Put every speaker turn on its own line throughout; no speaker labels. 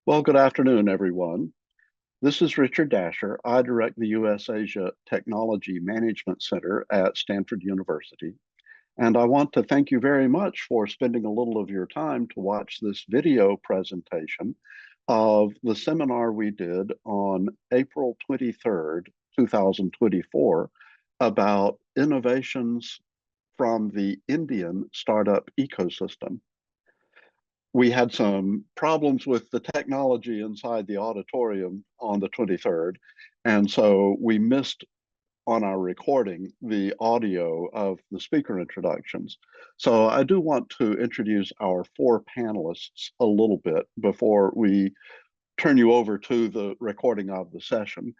Well, good afternoon, everyone. This is Richard Dasher. I direct the U.S. Asia Technology Management Center at Stanford University. And I want to thank you very much for spending a little of your time to watch this video presentation of the seminar we did on April 23rd, 2024, about innovations from the Indian startup ecosystem. We had some problems with the technology inside the auditorium on the 23rd. And so we missed on our recording the audio of the speaker introductions. So I do want to introduce our four panelists a little bit before we turn you over to the recording of the session.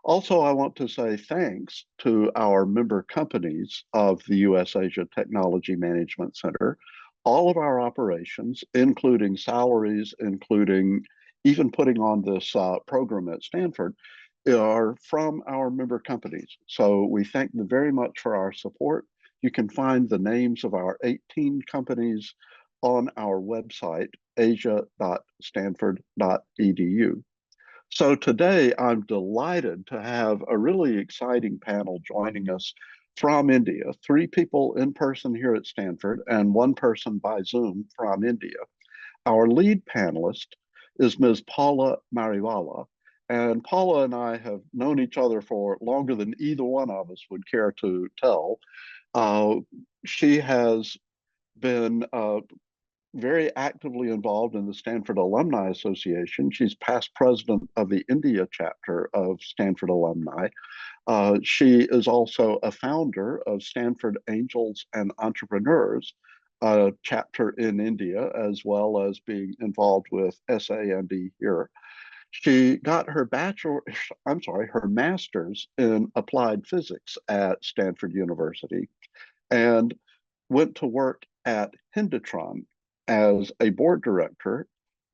Also, I want to say thanks to our member companies of the US Asia Technology Management Center. All of our operations, including salaries, including even putting on this program at Stanford, are from our member companies. So we thank them very much for our support. You can find the names of our 18 companies on our website, asia.stanford.edu. So today I'm delighted to have a really exciting panel joining us from India, three people in person here at Stanford and one person by Zoom from India. Our lead panelist is Ms. Paula Mariwala. And Paula and I have known each other for longer than either one of us would care to tell. Uh, she has been very actively involved in the Stanford Alumni Association. She's past president of the India chapter of Stanford Alumni. She is also a founder of Stanford Angels and Entrepreneurs, a chapter in India, as well as being involved with SAND here. She got her master's in applied physics at Stanford University and went to work at Hindutron as a board director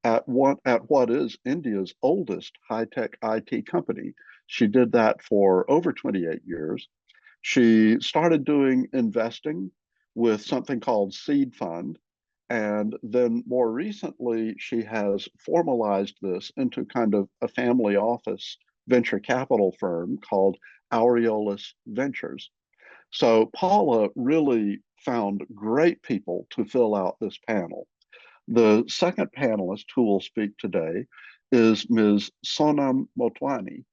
at what is India's oldest high-tech IT company. She did that for over 28 years. She started doing investing with something called Seed Fund. And then more recently, she has formalized this into kind of a family office venture capital firm called Aureolis Ventures. So Paula really found great people to fill out this panel. The second panelist who will speak today is Ms. Sonam Motwani,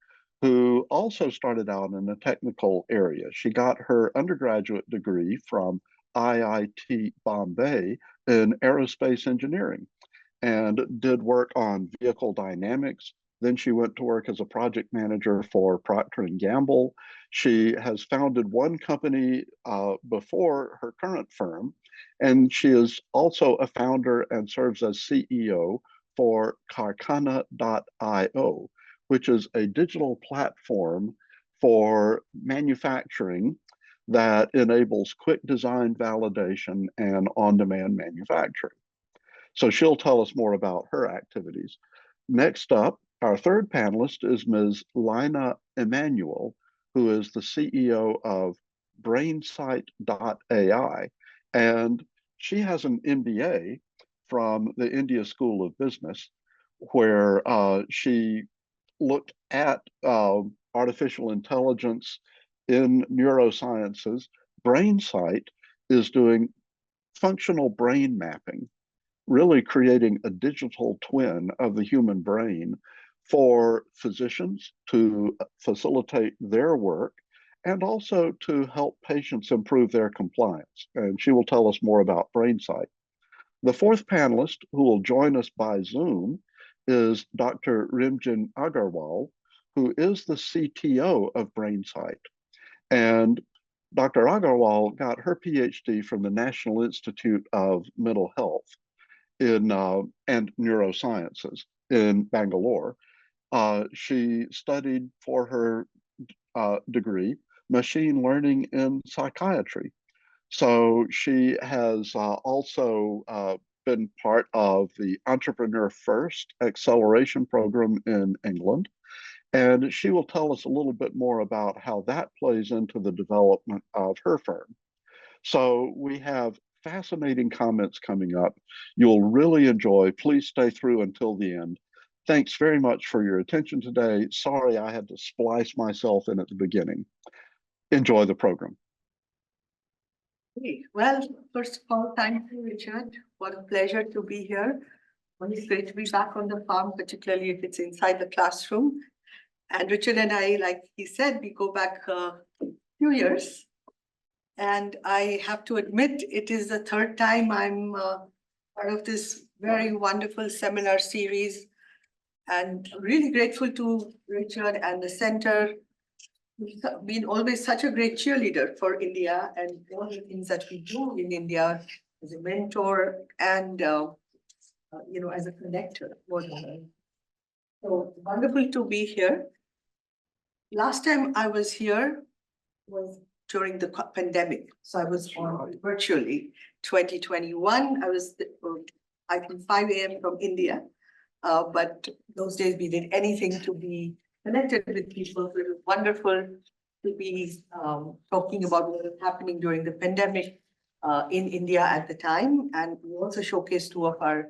who also started out in a technical area. She got her undergraduate degree from IIT Bombay in aerospace engineering and did work on vehicle dynamics. Then she went to work as a project manager for Procter and Gamble. She has founded one company before her current firm, and she is also a founder and serves as CEO for Karkhana.io, which is a digital platform for manufacturing that enables quick design validation and on-demand manufacturing. So she'll tell us more about her activities. Next up, our third panelist is Ms. Laina Emmanuel, who is the CEO of BrainSightAI. And she has an MBA from the India School of Business, where she looked at artificial intelligence in neurosciences. BrainSight is doing functional brain mapping, really creating a digital twin of the human brain for physicians to facilitate their work and also to help patients improve their compliance. And she will tell us more about BrainSight. The fourth panelist who will join us by Zoom is Dr. Rimjhim Agrawal, who is the CTO of BrainSight. And Dr. Agrawal got her PhD from the National Institute of Mental Health and neurosciences in Bangalore. She studied for her degree machine learning in psychiatry. So she has also been part of the Entrepreneur First acceleration program in England. And she will tell us a little bit more about how that plays into the development of her firm. So we have fascinating comments coming up. You'll really enjoy. Please stay through until the end. Thanks very much for your attention today. Sorry I had to splice myself in at the beginning. Enjoy the program.
Well, first of all, thank you, Richard. What a pleasure to be here. It's great to be back on the farm, particularly if it's inside the classroom. And Richard and I, like he said, we go back a few years. And I have to admit, it is the third time I'm part of this very wonderful seminar series. And really grateful to Richard and the center. You've been always such a great cheerleader for India and all the things that we do in India as a mentor and as a connector. So wonderful to be here. Last time I was here was during the pandemic. So I was on virtually 2021. I was, I think 5 a.m. from India. But those days we did anything to be connected with people. It was wonderful to be talking about what was happening during the pandemic in India at the time. And we also showcased two of our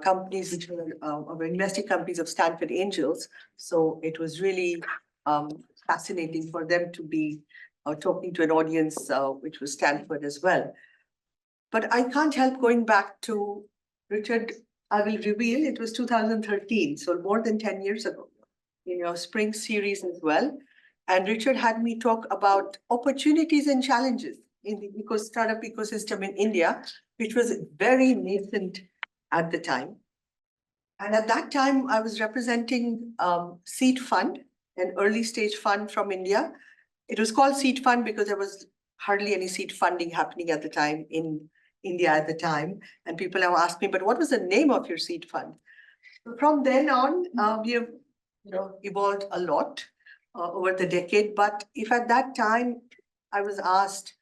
companies, which were our investing companies of Stanford Angels. So it was really fascinating for them to be talking to an audience which was Stanford as well. But I can't help going back to Richard. I will reveal it was 2013, so more than 10 years ago, in your spring series as well. And Richard had me talk about opportunities and challenges in the startup ecosystem in India, which was very nascent at the time. And at that time, I was representing Seed Fund, an early stage fund from India. It was called Seed Fund because there was hardly any seed funding happening at the time in India at the time. And people have asked me, but what was the name of your seed fund? So from then on, we have evolved a lot over the decade. But if at that time I was asked,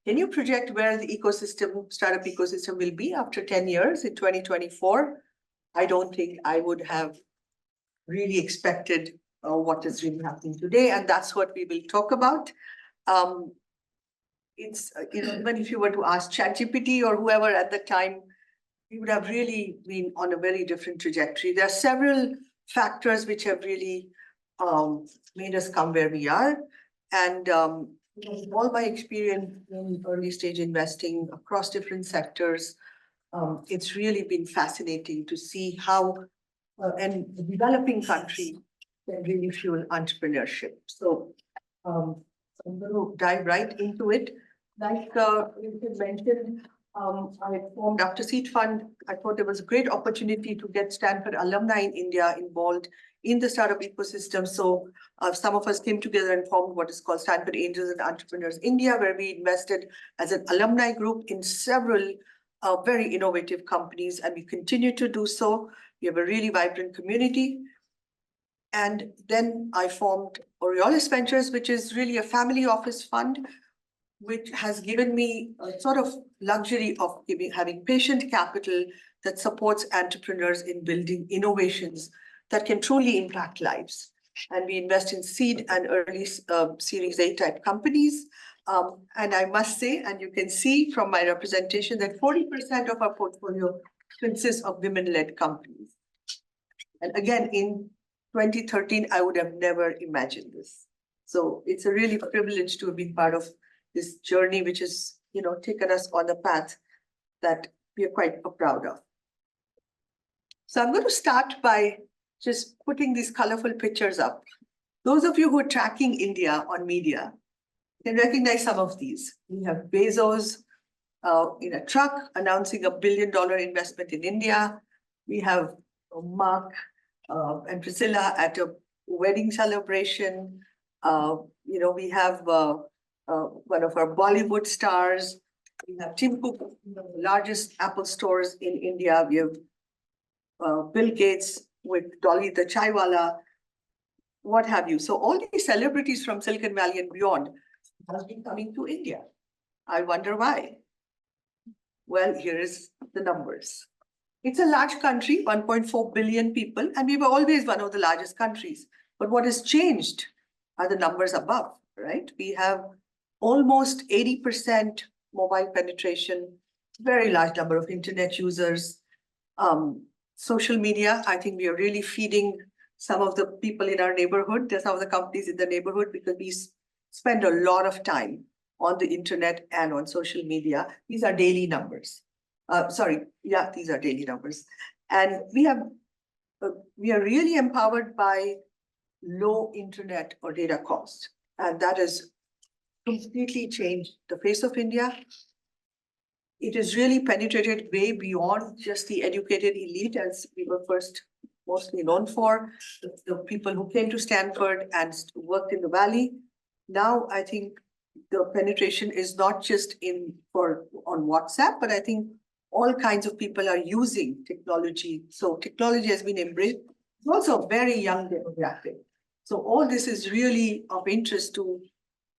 can you project where the ecosystem, startup ecosystem will be after 10 years in 2024? I don't think I would have really expected what is really happening today. And that's what we will talk about. It's, even if you were to ask ChatGPT or whoever at the time, we would have really been on a very different trajectory. There are several factors which have really made us come where we are. And all my experience in early stage investing across different sectors, it's really been fascinating to see how a developing country can really fuel entrepreneurship. So I'm going to dive right into it. Like you mentioned, I formed after Seed Fund. I thought there was a great opportunity to get Stanford alumni in India involved in the startup ecosystem. So some of us came together and formed what is called Stanford Angels and Entrepreneurs India, where we invested as an alumni group in several very innovative companies, and we continue to do so. We have a really vibrant community. And then I formed Aureolis Ventures, which is really a family office fund, which has given me a sort of luxury of having patient capital that supports entrepreneurs in building innovations that can truly impact lives. And we invest in seed and early Series A type companies. And I must say, and you can see from my representation, that 40% of our portfolio consists of women-led companies. And again, in 2013, I would have never imagined this. So it's a really privilege to have been part of this journey, which has, taken us on a path that we are quite proud of. So I'm going to start by just putting these colorful pictures up. Those of you who are tracking India on media can recognize some of these. We have Bezos in a truck announcing $1 billion investment in India. We have Mark and Priscilla at a wedding celebration. We have one of our Bollywood stars. We have Tim Cook, the largest Apple stores in India. We have Bill Gates with Dolly the Chaiwala, what have you. So all these celebrities from Silicon Valley and beyond have been coming to India. I wonder why. Well, here is the numbers. It's a large country, 1.4 billion people, and we were always one of the largest countries. But what has changed are the numbers above, right? We have almost 80% mobile penetration, very large number of internet users, social media. I think we are really feeding some of the people in our neighborhood, some of the companies in the neighborhood, because we spend a lot of time on the internet and on social media. These are daily numbers. These are daily numbers. And we are really empowered by low internet or data cost. And that has completely changed the face of India. It is really penetrated way beyond just the educated elite, as we were first mostly known for, the people who came to Stanford and worked in the Valley. Now, I think the penetration is not just on WhatsApp, but I think all kinds of people are using technology. So technology has been embraced. It's also a very young demographic. So all this is really of interest to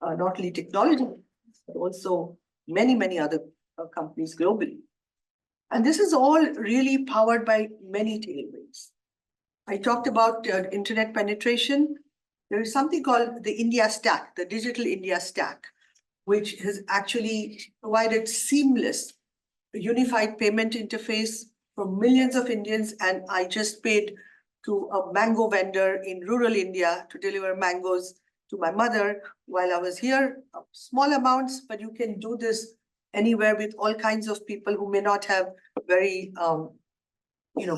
not only technology, but also many, many other companies globally. And this is all really powered by many tailwinds. I talked about internet penetration. There is something called the India Stack, the Digital India Stack, which has actually provided seamless, unified payment interface for millions of Indians. And I just paid to a mango vendor in rural India to deliver mangoes to my mother while I was here. Small amounts, but you can do this anywhere with all kinds of people who may not have very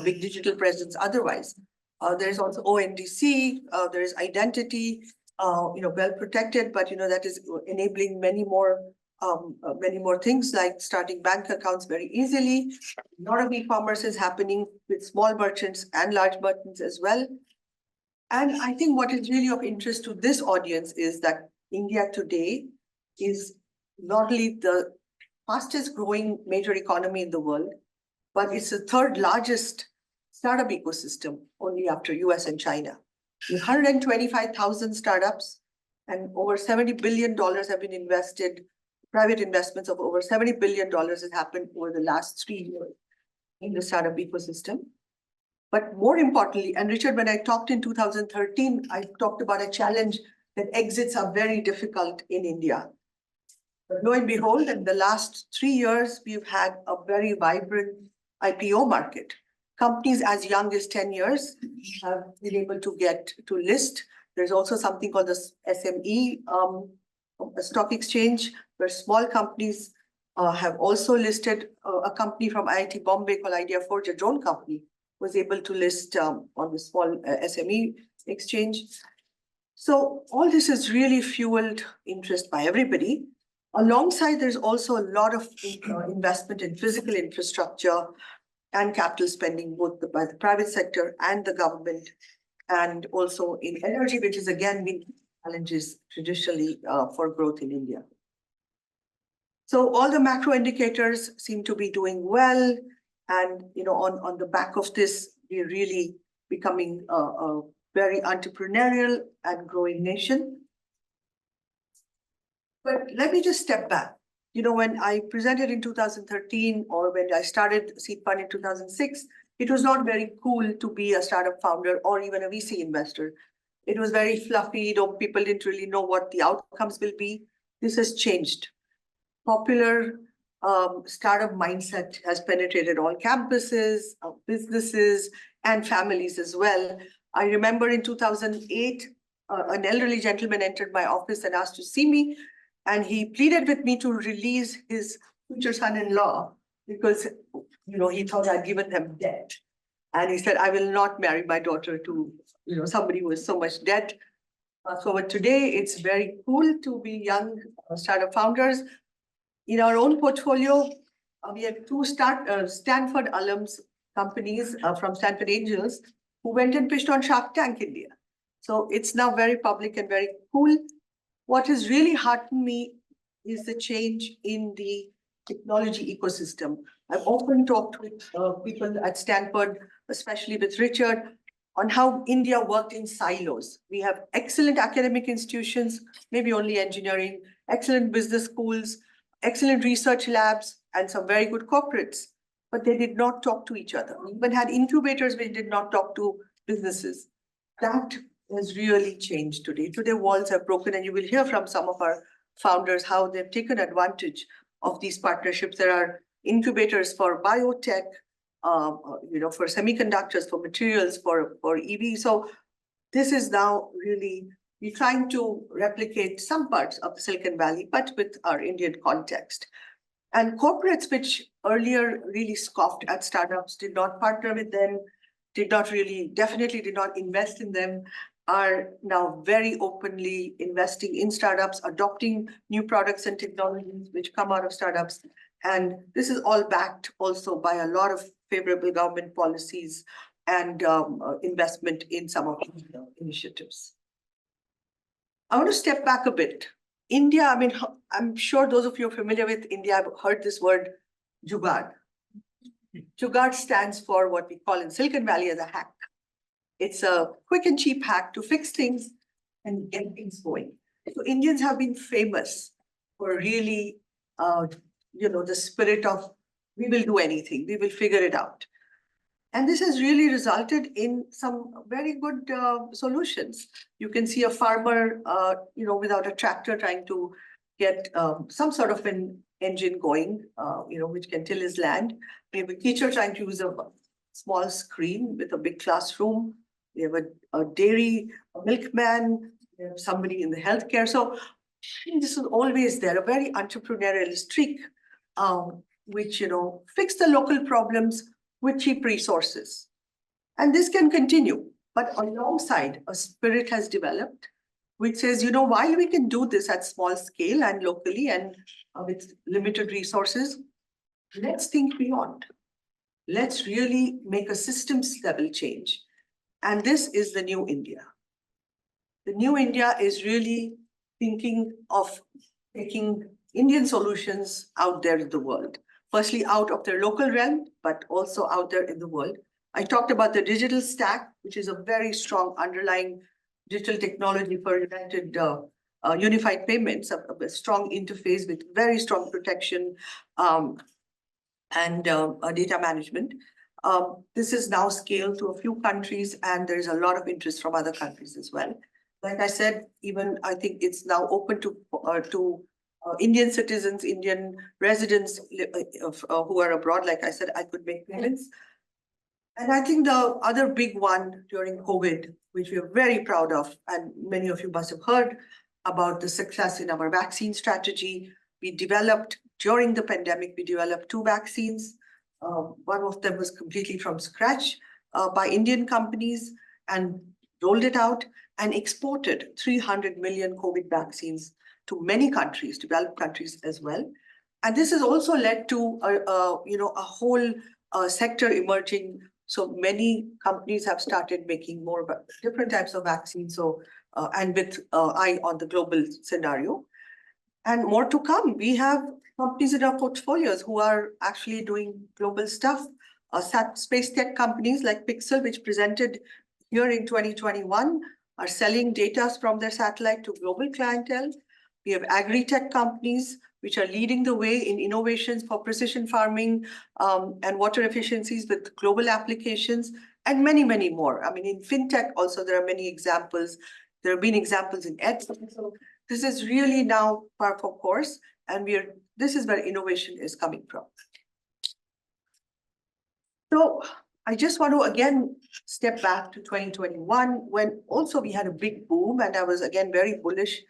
big digital presence otherwise. There's also ONDC, there's identity, well protected, but that is enabling many more things like starting bank accounts very easily. A lot of e-commerce is happening with small merchants and large merchants as well. And I think what is really of interest to this audience is that India today is not only the fastest growing major economy in the world, but it's the third largest startup ecosystem, only after US and China. With 125,000 startups and over $70 billion have been invested, private investments of over $70 billion has happened over the last 3 years in the startup ecosystem. But more importantly, and Richard, when I talked in 2013, I talked about a challenge that exits are very difficult in India. But lo and behold, in the last 3 years, we've had a very vibrant IPO market. Companies as young as 10 years have been able to get to list. There's also something called the SME stock exchange, where small companies have also listed. A company from IIT Bombay called Idea Forge, a drone company, was able to list on the small SME exchange. So all this has really fueled interest by everybody. Alongside, there's also a lot of investment in physical infrastructure and capital spending, both by the private sector and the government, and also in energy, which has again been challenges traditionally for growth in India. So all the macro indicators seem to be doing well. And on the back of this, we're really becoming a very entrepreneurial and growing nation. But let me just step back. When I presented in 2013 or when I started Seed Fund in 2006, it was not very cool to be a startup founder or even a VC investor. It was very fluffy. People didn't really know what the outcomes will be. This has changed. Popular startup mindset has penetrated all campuses, businesses, and families as well. I remember in 2008, an elderly gentleman entered my office and asked to see me. And he pleaded with me to release his future son-in-law because, he thought I'd given them debt. And he said, I will not marry my daughter to, somebody who has so much debt. So today, it's very cool to be young startup founders. In our own portfolio, we have two Stanford alums companies from Stanford Angels who went and pitched on Shark Tank India. So it's now very public and very cool. What has really heartened me is the change in the technology ecosystem. I've often talked with people at Stanford, especially with Richard, on how India worked in silos. We have excellent academic institutions, maybe only engineering, excellent business schools, excellent research labs, and some very good corporates, but they did not talk to each other. We even had incubators which did not talk to businesses. That has really changed today. Today, walls have broken, and you will hear from some of our founders how they've taken advantage of these partnerships. There are incubators for biotech, for semiconductors, for materials, for EV. So this is now really, we're trying to replicate some parts of Silicon Valley, but with our Indian context. And corporates, which earlier really scoffed at startups, did not partner with them, definitely did not invest in them, are now very openly investing in startups, adopting new products and technologies which come out of startups. And this is all backed also by a lot of favorable government policies and investment in some of these initiatives. I want to step back a bit. India, I mean, I'm sure those of you are familiar with India have heard this word, jugaad. Jugaad stands for what we call in Silicon Valley as a hack. It's a quick and cheap hack to fix things and get things going. So Indians have been famous for really, the spirit of, we will do anything, we will figure it out. And this has really resulted in some very good solutions. You can see a farmer, without a tractor trying to get some sort of an engine going, which can till his land. We have a teacher trying to use a small screen with a big classroom. We have a dairy, a milkman, we have somebody in the healthcare. So this is always there, a very entrepreneurial streak, which, fix the local problems with cheap resources. And this can continue, but alongside a spirit has developed, which says, while we can do this at small scale and locally and with limited resources, let's think beyond. Let's really make a systems level change. And this is the new India. The new India is really thinking of taking Indian solutions out there in the world. Firstly, out of their local realm, but also out there in the world. I talked about the digital stack, which is a very strong underlying digital technology for unified payments, a strong interface with very strong protection and data management. This is now scaled to a few countries, and there's a lot of interest from other countries as well. Like I said, even I think it's now open to Indian citizens, Indian residents who are abroad. Like I said, I could make payments. And I think the other big one during COVID, which we are very proud of, and many of you must have heard about the success in our vaccine strategy. During the pandemic, we developed 2 vaccines. One of them was completely from scratch by Indian companies and rolled it out and exported 300 million COVID vaccines to many countries, developed countries as well. And this has also led to a whole sector emerging. So many companies have started making more different types of vaccines. So and with eye on the global scenario, and more to come. We have companies in our portfolios who are actually doing global stuff. Space tech companies like Pixel, which presented here in 2021, are selling data from their satellite to global clientele. We have agri-tech companies which are leading the way in innovations for precision farming and water efficiencies with global applications, and many, many more. I mean, in fintech also, there are many examples. There have been examples in EdTech. So this is really now par for course, and this is where innovation is coming from. So I just want to again step back to 2021, when also we had a big boom, and I was again very bullish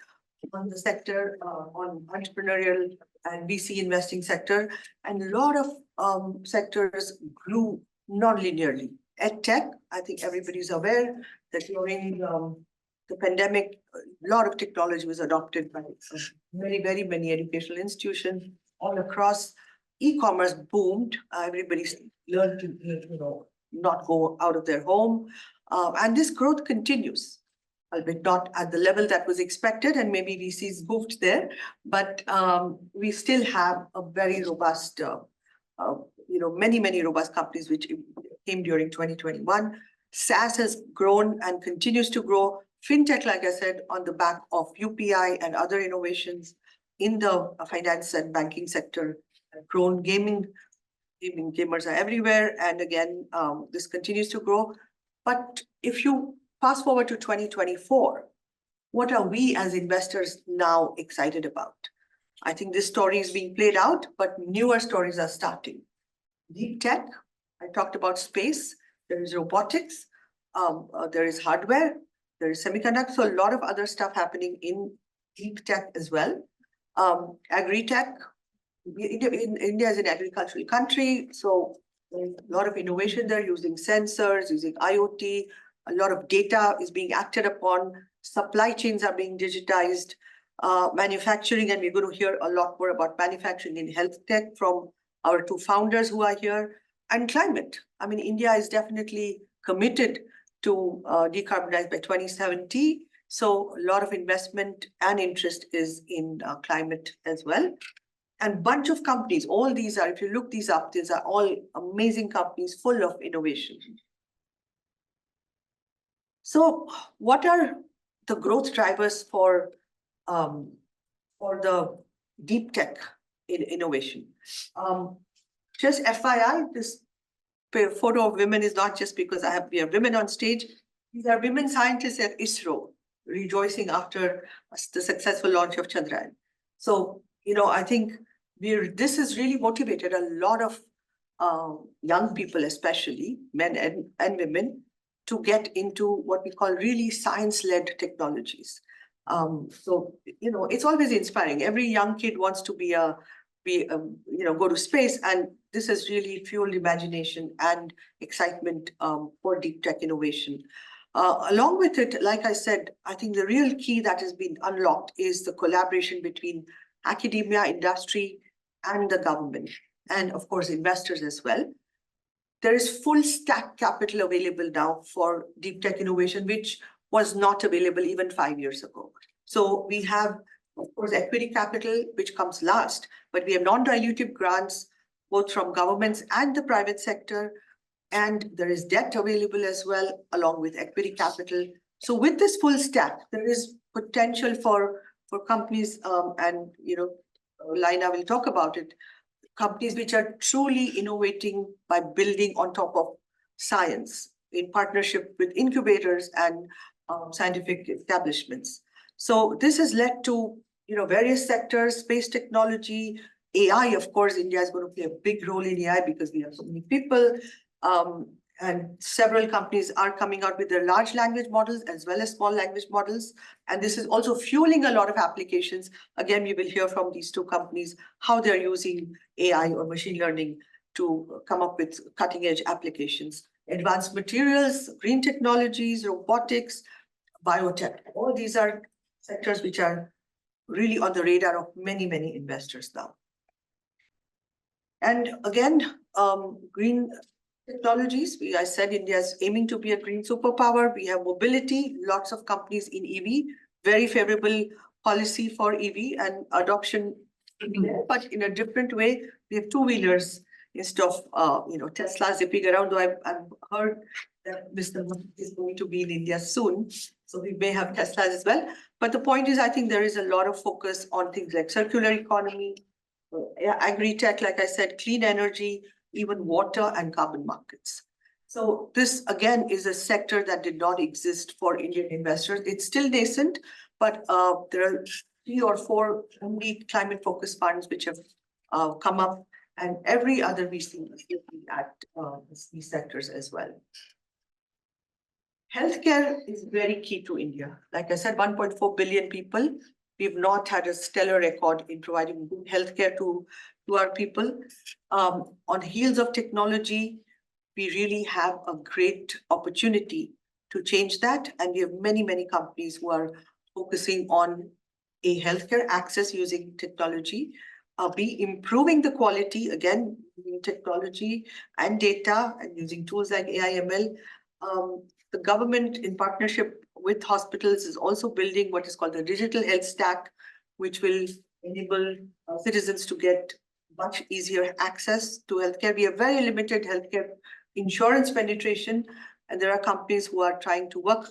on the sector, on entrepreneurial and VC investing sector, and a lot of sectors grew non-linearly. EdTech, I think everybody's aware that during the pandemic, a lot of technology was adopted by very many educational institutions all across. E-commerce boomed. Everybody learned to not go out of their home, and this growth continues. Albeit not at the level that was expected, and maybe VCs moved there, but we still have a very robust, many robust companies which came during 2021. SaaS has grown and continues to grow. Fintech, like I said, on the back of UPI and other innovations in the finance and banking sector, have grown. Gamers are everywhere, and again, this continues to grow. But if you fast forward to 2024, what are we as investors now excited about? I think this story is being played out, but newer stories are starting. Deep tech, I talked about space, there is robotics, there is hardware, there is semiconductor, so a lot of other stuff happening in deep tech as well. Agri-tech, India is an agricultural country, so there's a lot of innovation there using sensors, using IoT, a lot of data is being acted upon, supply chains are being digitized, manufacturing, and we're going to hear a lot more about manufacturing in health tech from our two founders who are here, and climate. I mean, India is definitely committed to decarbonize by 2070. So a lot of investment and interest is in climate as well. And bunch of companies, all these are, if you look these up, these are all amazing companies full of innovation. So what are the growth drivers for the deep tech innovation? Just FYI, this photo of women is not just because we have women on stage. These are women scientists at ISRO, rejoicing after the successful launch of Chandrayaan. So, I think this has really motivated a lot of young people, especially men and women, to get into what we call really science-led technologies. So, it's always inspiring. Every young kid wants to go to space, and this has really fueled imagination and excitement for deep tech innovation. Along with it, like I said, I think the real key that has been unlocked is the collaboration between academia, industry, and the government, and of course, investors as well. There is full stack capital available now for deep tech innovation, which was not available even 5 years ago. So we have, of course, equity capital, which comes last, but we have non-dilutive grants, both from governments and the private sector. And there is debt available as well, along with equity capital. So with this full stack, there is potential for companies, and Laina will talk about it, companies which are truly innovating by building on top of science in partnership with incubators and scientific establishments. So this has led to various sectors, space technology, AI. Of course, India is going to play a big role in AI because we have so many people. And several companies are coming out with their large language models as well as small language models. And this is also fueling a lot of applications. Again, we will hear from these two companies how they're using AI or machine learning to come up with cutting edge applications. Advanced materials, green technologies, robotics, biotech. All these are sectors which are really on the radar of many, many investors now. And again, green technologies. I said India is aiming to be a green superpower. We have mobility, lots of companies in EV, very favorable policy for EV and adoption, but in a different way. We have two-wheelers instead of Tesla zipping around. Though I've heard that Mr. Motwani is going to be in India soon, so we may have Teslas as well. But the point is, I think there is a lot of focus on things like circular economy, agri-tech, like I said, clean energy, even water and carbon markets. So this, again, is a sector that did not exist for Indian investors. It's still nascent, but there are 3 or 4 only climate-focused funds which have come up, and every other VC is looking at these sectors as well. Healthcare is very key to India. Like I said, 1.4 billion people. We've not had a stellar record in providing good healthcare to our people. On heels of technology, we really have a great opportunity to change that. And we have many, many companies who are focusing on A, healthcare access using technology, B, improving the quality, again, using technology and data and using tools like AI, ML. The government, in partnership with hospitals, is also building what is called the digital health stack, which will enable citizens to get much easier access to healthcare. We have very limited healthcare insurance penetration, and there are companies who are trying to work,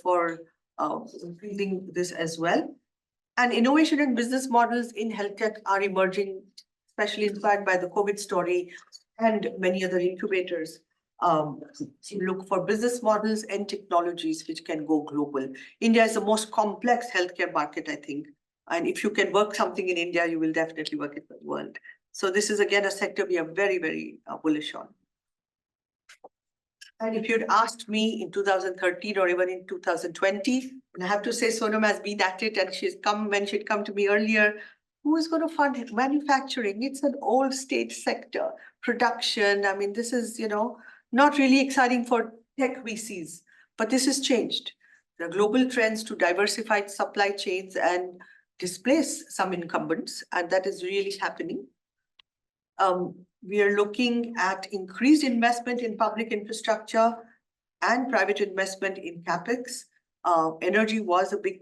for increasing this as well. And innovation and business models in health tech are emerging, especially inspired by the COVID story and many other incubators. Look for business models and technologies which can go global. India is the most complex healthcare market, I think. And if you can work something in India, you will definitely work in the world. So this is, again, a sector we are very, very bullish on. And if you'd asked me in 2013 or even in 2020, and I have to say Sonam has been at it and she'd come to me earlier, who is going to fund manufacturing? It's an old state sector, production. I mean, this is, not really exciting for tech VCs, but this has changed. There are global trends to diversify supply chains and displace some incumbents, and that is really happening. We are looking at increased investment in public infrastructure and private investment in CapEx. Energy was a big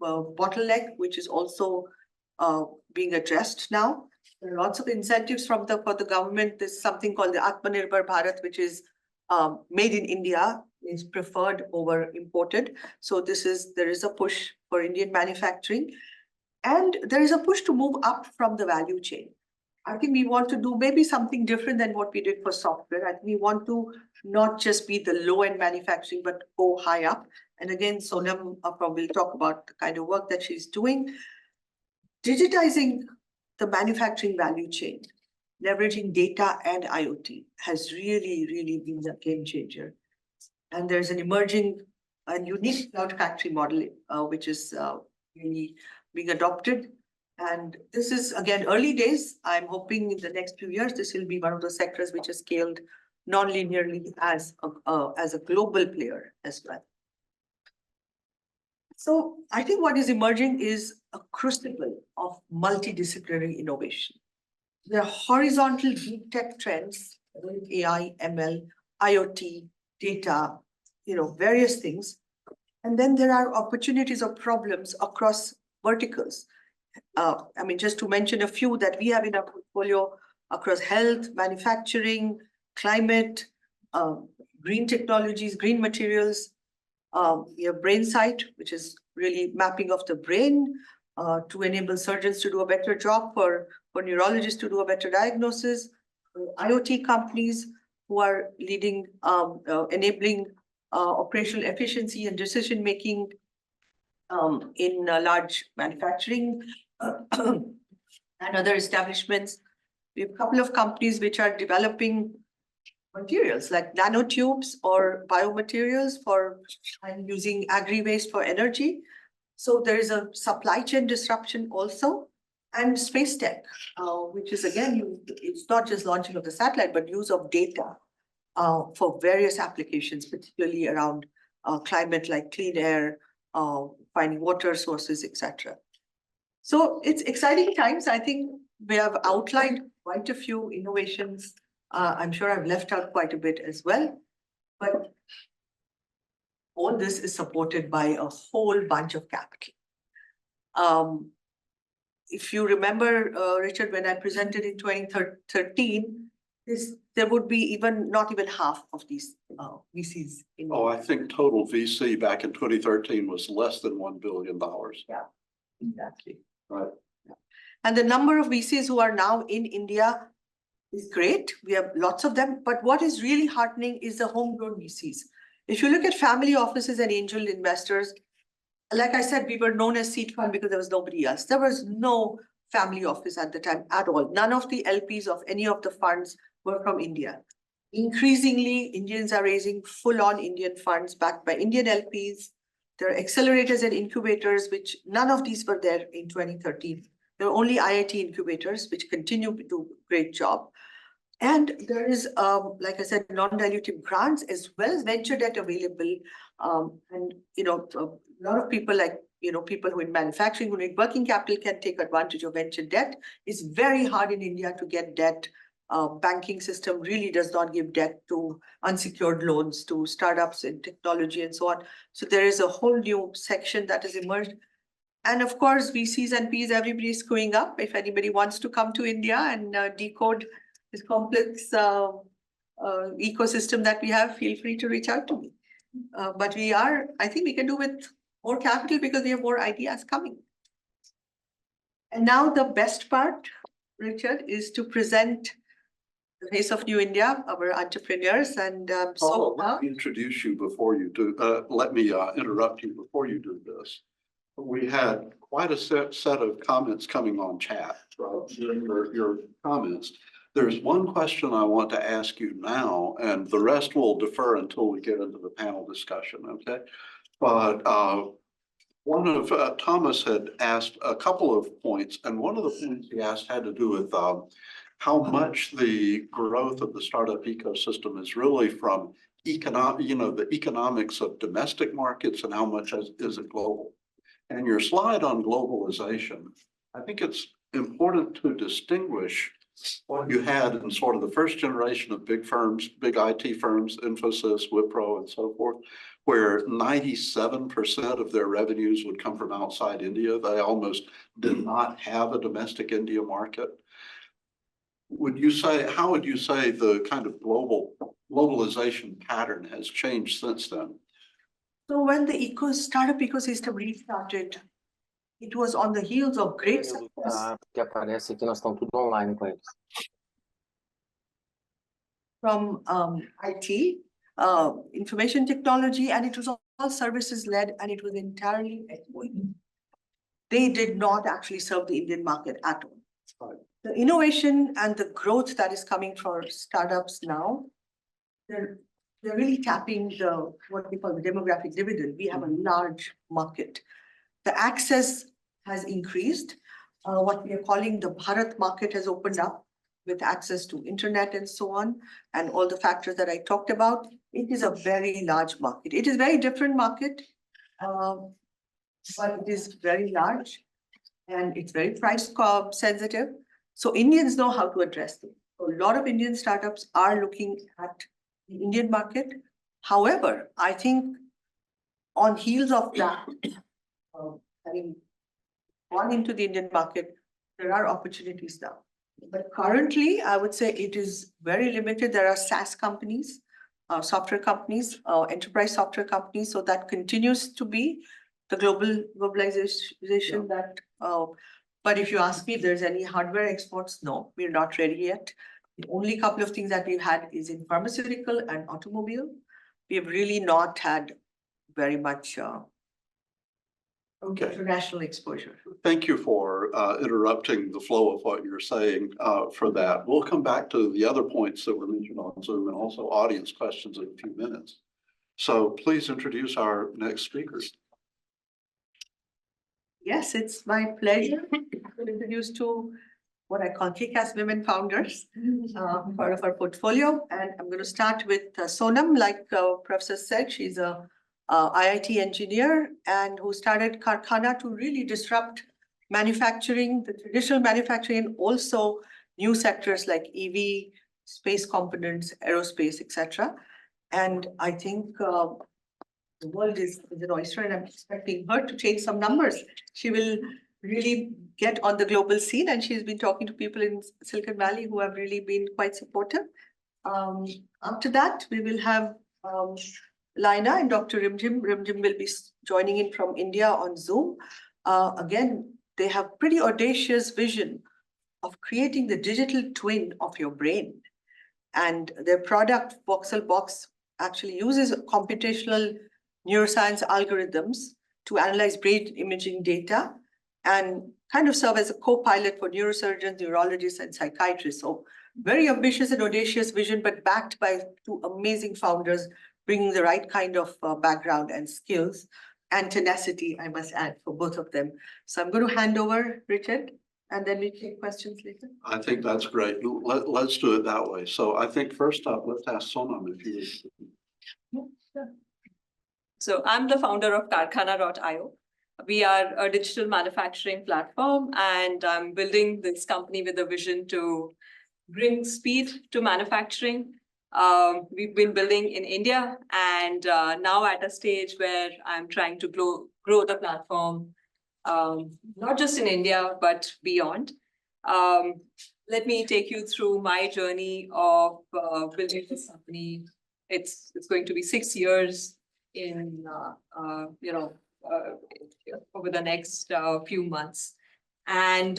bottleneck, which is also being addressed now. There are lots of incentives for the government. There's something called the Atmanirbhar Bharat, which is made in India, is preferred over imported. So there is a push for Indian manufacturing. And there is a push to move up from the value chain. I think we want to do maybe something different than what we did for software. I think we want to not just be the low-end manufacturing, but go high up. And again, Sonam probably will talk about the kind of work that she's doing. Digitizing the manufacturing value chain, leveraging data and IoT has really, really been a game changer. And there's an emerging and unique cloud factory model, which is really being adopted. And this is, again, early days. I'm hoping in the next few years, this will be one of the sectors which is scaled non-linearly as a global player as well. So I think what is emerging is a crucible of multidisciplinary innovation. There are horizontal deep tech trends, AI, ML, IoT, data, various things. And then there are opportunities or problems across verticals. Just to mention a few that we have in our portfolio across health, manufacturing, climate, green technologies, green materials. We have BrainSight, which is really mapping of the brain to enable surgeons to do a better job, for neurologists to do a better diagnosis. IoT companies who are leading, enabling operational efficiency and decision-making in large manufacturing and other establishments. We have a couple of companies which are developing materials like nanotubes or biomaterials and using agri-waste for energy. So there is a supply chain disruption also, and space tech, which is again, it's not just launching of the satellite, but use of data for various applications, particularly around climate, like clean air, finding water sources, etc. So it's exciting times. I think we have outlined quite a few innovations. I'm sure I've left out quite a bit as well, but all this is supported by a whole bunch of capital. If you remember, Richard, when I presented in 2013, there would be not even half of these VCs.
I think total VC back in 2013 was less than $1 billion.
Yeah, exactly.
Right.
Yeah. And the number of VCs who are now in India is great. We have lots of them. But what is really heartening is the homegrown VCs. If you look at family offices and angel investors, like I said, we were known as seed fund because there was nobody else. There was no family office at the time at all. None of the LPs of any of the funds were from India. Increasingly, Indians are raising full-on Indian funds backed by Indian LPs. There are accelerators and incubators, which none of these were there in 2013. There are only IIT incubators, which continue to do a great job. And there is, like I said, non-dilutive grants as well as venture debt available. And, a lot of people people who in manufacturing, who need working capital, can take advantage of venture debt. It's very hard in India to get debt. Banking system really does not give debt to unsecured loans to startups in technology and so on. So there is a whole new section that has emerged. And of course, VCs and Ps, everybody is going up. If anybody wants to come to India and decode this complex ecosystem that we have, feel free to reach out to me. But I think we can do with more capital because we have more ideas coming. And now the best part, Richard, is to present the face of New India, our entrepreneurs. And
Paula, let me introduce you before you do. Let me interrupt you before you do this. We had quite a set of comments coming on chat during your comments. There's one question I want to ask you now, and the rest will defer until we get into the panel discussion, okay? But one of Thomas had asked a couple of points, and one of the points he asked had to do with how much the growth of the startup ecosystem is really from the economics of domestic markets and how much is it global. And your slide on globalization, I think it's important to distinguish what you had in sort of the first generation of big firms, big IT firms, Infosys, Wipro, and so forth, where 97% of their revenues would come from outside India. They almost did not have a domestic India market. How would you say the kind of globalization pattern has changed since then?
So when the startup ecosystem restarted, it was on the heels of great success
Que aparece aqui, nós estamos tudo online com eles.
from IT, information technology, and it was all services led, and it was entirely SOE. They did not actually serve the Indian market at all.
Right.
The innovation and the growth that is coming for startups now, they're really tapping the what we call the demographic dividend. We have a large market. The access has increased. What we are calling the Bharat market has opened up with access to internet and so on, and all the factors that I talked about. It is a very large market. It is a very different market, but it is very large and it's very price sensitive. So Indians know how to address them. So a lot of Indian startups are looking at the Indian market. However, I think on heels of that, having gone into the Indian market, there are opportunities now. But currently, I would say it is very limited. There are SaaS companies, software companies, enterprise software companies. So that continues to be the globalization that, but if you ask me if there's any hardware exports, no, we're not ready yet. The only couple of things that we've had is in pharmaceutical and automobile. We have really not had very much international exposure.
Thank you for interrupting the flow of what you're saying for that. We'll come back to the other points that were mentioned on Zoom and also audience questions in a few minutes. So please introduce our next speakers.
Yes, it's my pleasure to introduce two what I call kick-ass women founders, part of our portfolio. And I'm going to start with Sonam, like Professor said, she's a IIT engineer and who started Karkhana to really disrupt manufacturing, the traditional manufacturing, and also new sectors like EV, space components, aerospace, etc. And I think the world is an oyster, and I'm expecting her to change some numbers. She will really get on the global scene, and she's been talking to people in Silicon Valley who have really been quite supportive. After that, we will have Laina and Dr. Rimjhim. Rimjhim will be joining in from India on Zoom. Again, they have pretty audacious vision of creating the digital twin of your brain. And their product, VoxelBox, actually uses computational neuroscience algorithms to analyze brain imaging data and kind of serve as a co-pilot for neurosurgeons, neurologists, and psychiatrists. So very ambitious and audacious vision, but backed by two amazing founders, bringing the right kind of background and skills and tenacity, I must add, for both of them. So I'm going to hand over, Richard, and then we take questions later.
I think that's great. Let's do it that way. So I think first up, let's ask Sonam if you would.
Yeah, sure.
So I'm the founder of Karkhana.io. We are a digital manufacturing platform, and I'm building this company with a vision to bring speed to manufacturing. We've been building in India, and now at a stage where I'm trying to grow the platform, not just in India, but beyond. Let me take you through my journey of building this company. It's going to be 6 years in, over the next few months. And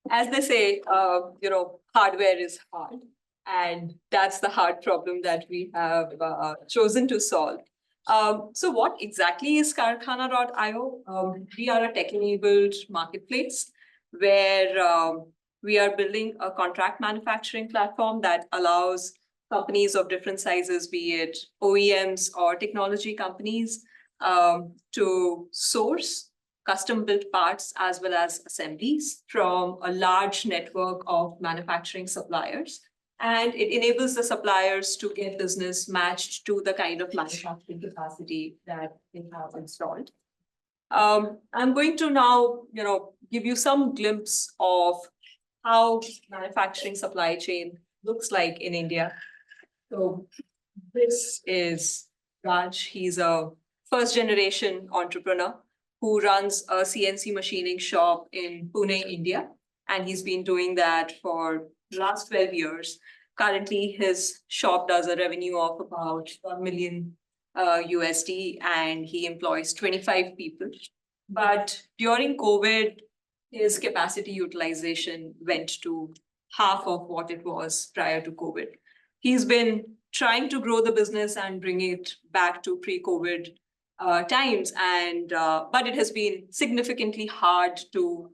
as they say, hardware is hard. And that's the hard problem that we have chosen to solve. So what exactly is Karkhana.io? We are a tech-enabled marketplace where we are building a contract manufacturing platform that allows companies of different sizes, be it OEMs or technology companies, to source custom-built parts as well as assemblies from a large network of manufacturing suppliers. And it enables the suppliers to get business matched to the kind of manufacturing capacity that they have installed. I'm going to now, give you some glimpse of how manufacturing supply chain looks like in India. So this is Raj. He's a first-generation entrepreneur who runs a CNC machining shop in Pune, India. And he's been doing that for the last 12 years. Currently, his shop does a revenue of about $1 million USD, and he employs 25 people. But during COVID, his capacity utilization went to half of what it was prior to COVID. He's been trying to grow the business and bring it back to pre-COVID times, but it has been significantly hard to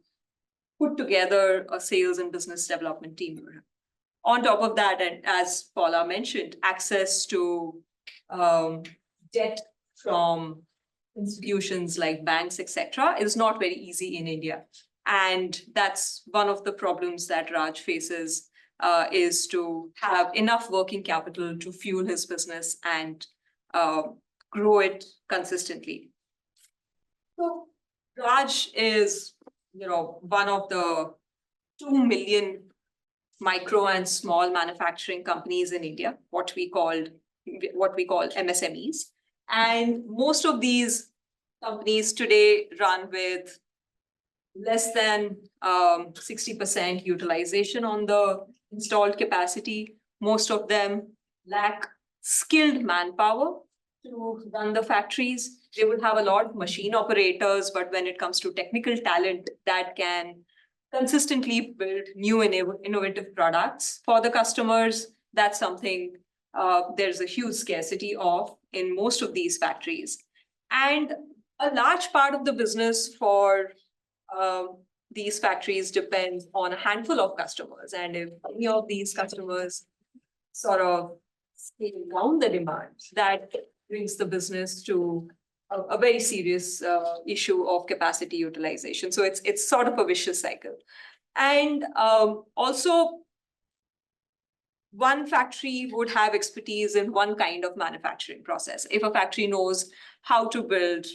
put together a sales and business development team. On top of that, and as Paula mentioned, access to debt from institutions like banks, etc., is not very easy in India. And that's one of the problems that Raj faces, is to have enough working capital to fuel his business and grow it consistently. So Raj is, one of the 2 million micro and small manufacturing companies in India, what we call MSMEs. And most of these companies today run with less than 60% utilization on the installed capacity. Most of them lack skilled manpower to run the factories. They would have a lot of machine operators, but when it comes to technical talent that can consistently build new innovative products for the customers, that's something there's a huge scarcity of in most of these factories. And a large part of the business for these factories depends on a handful of customers. And if any of these customers sort of scale down the demand, that brings the business to a very serious issue of capacity utilization. So it's sort of a vicious cycle. And also, one factory would have expertise in one kind of manufacturing process. If a factory knows how to build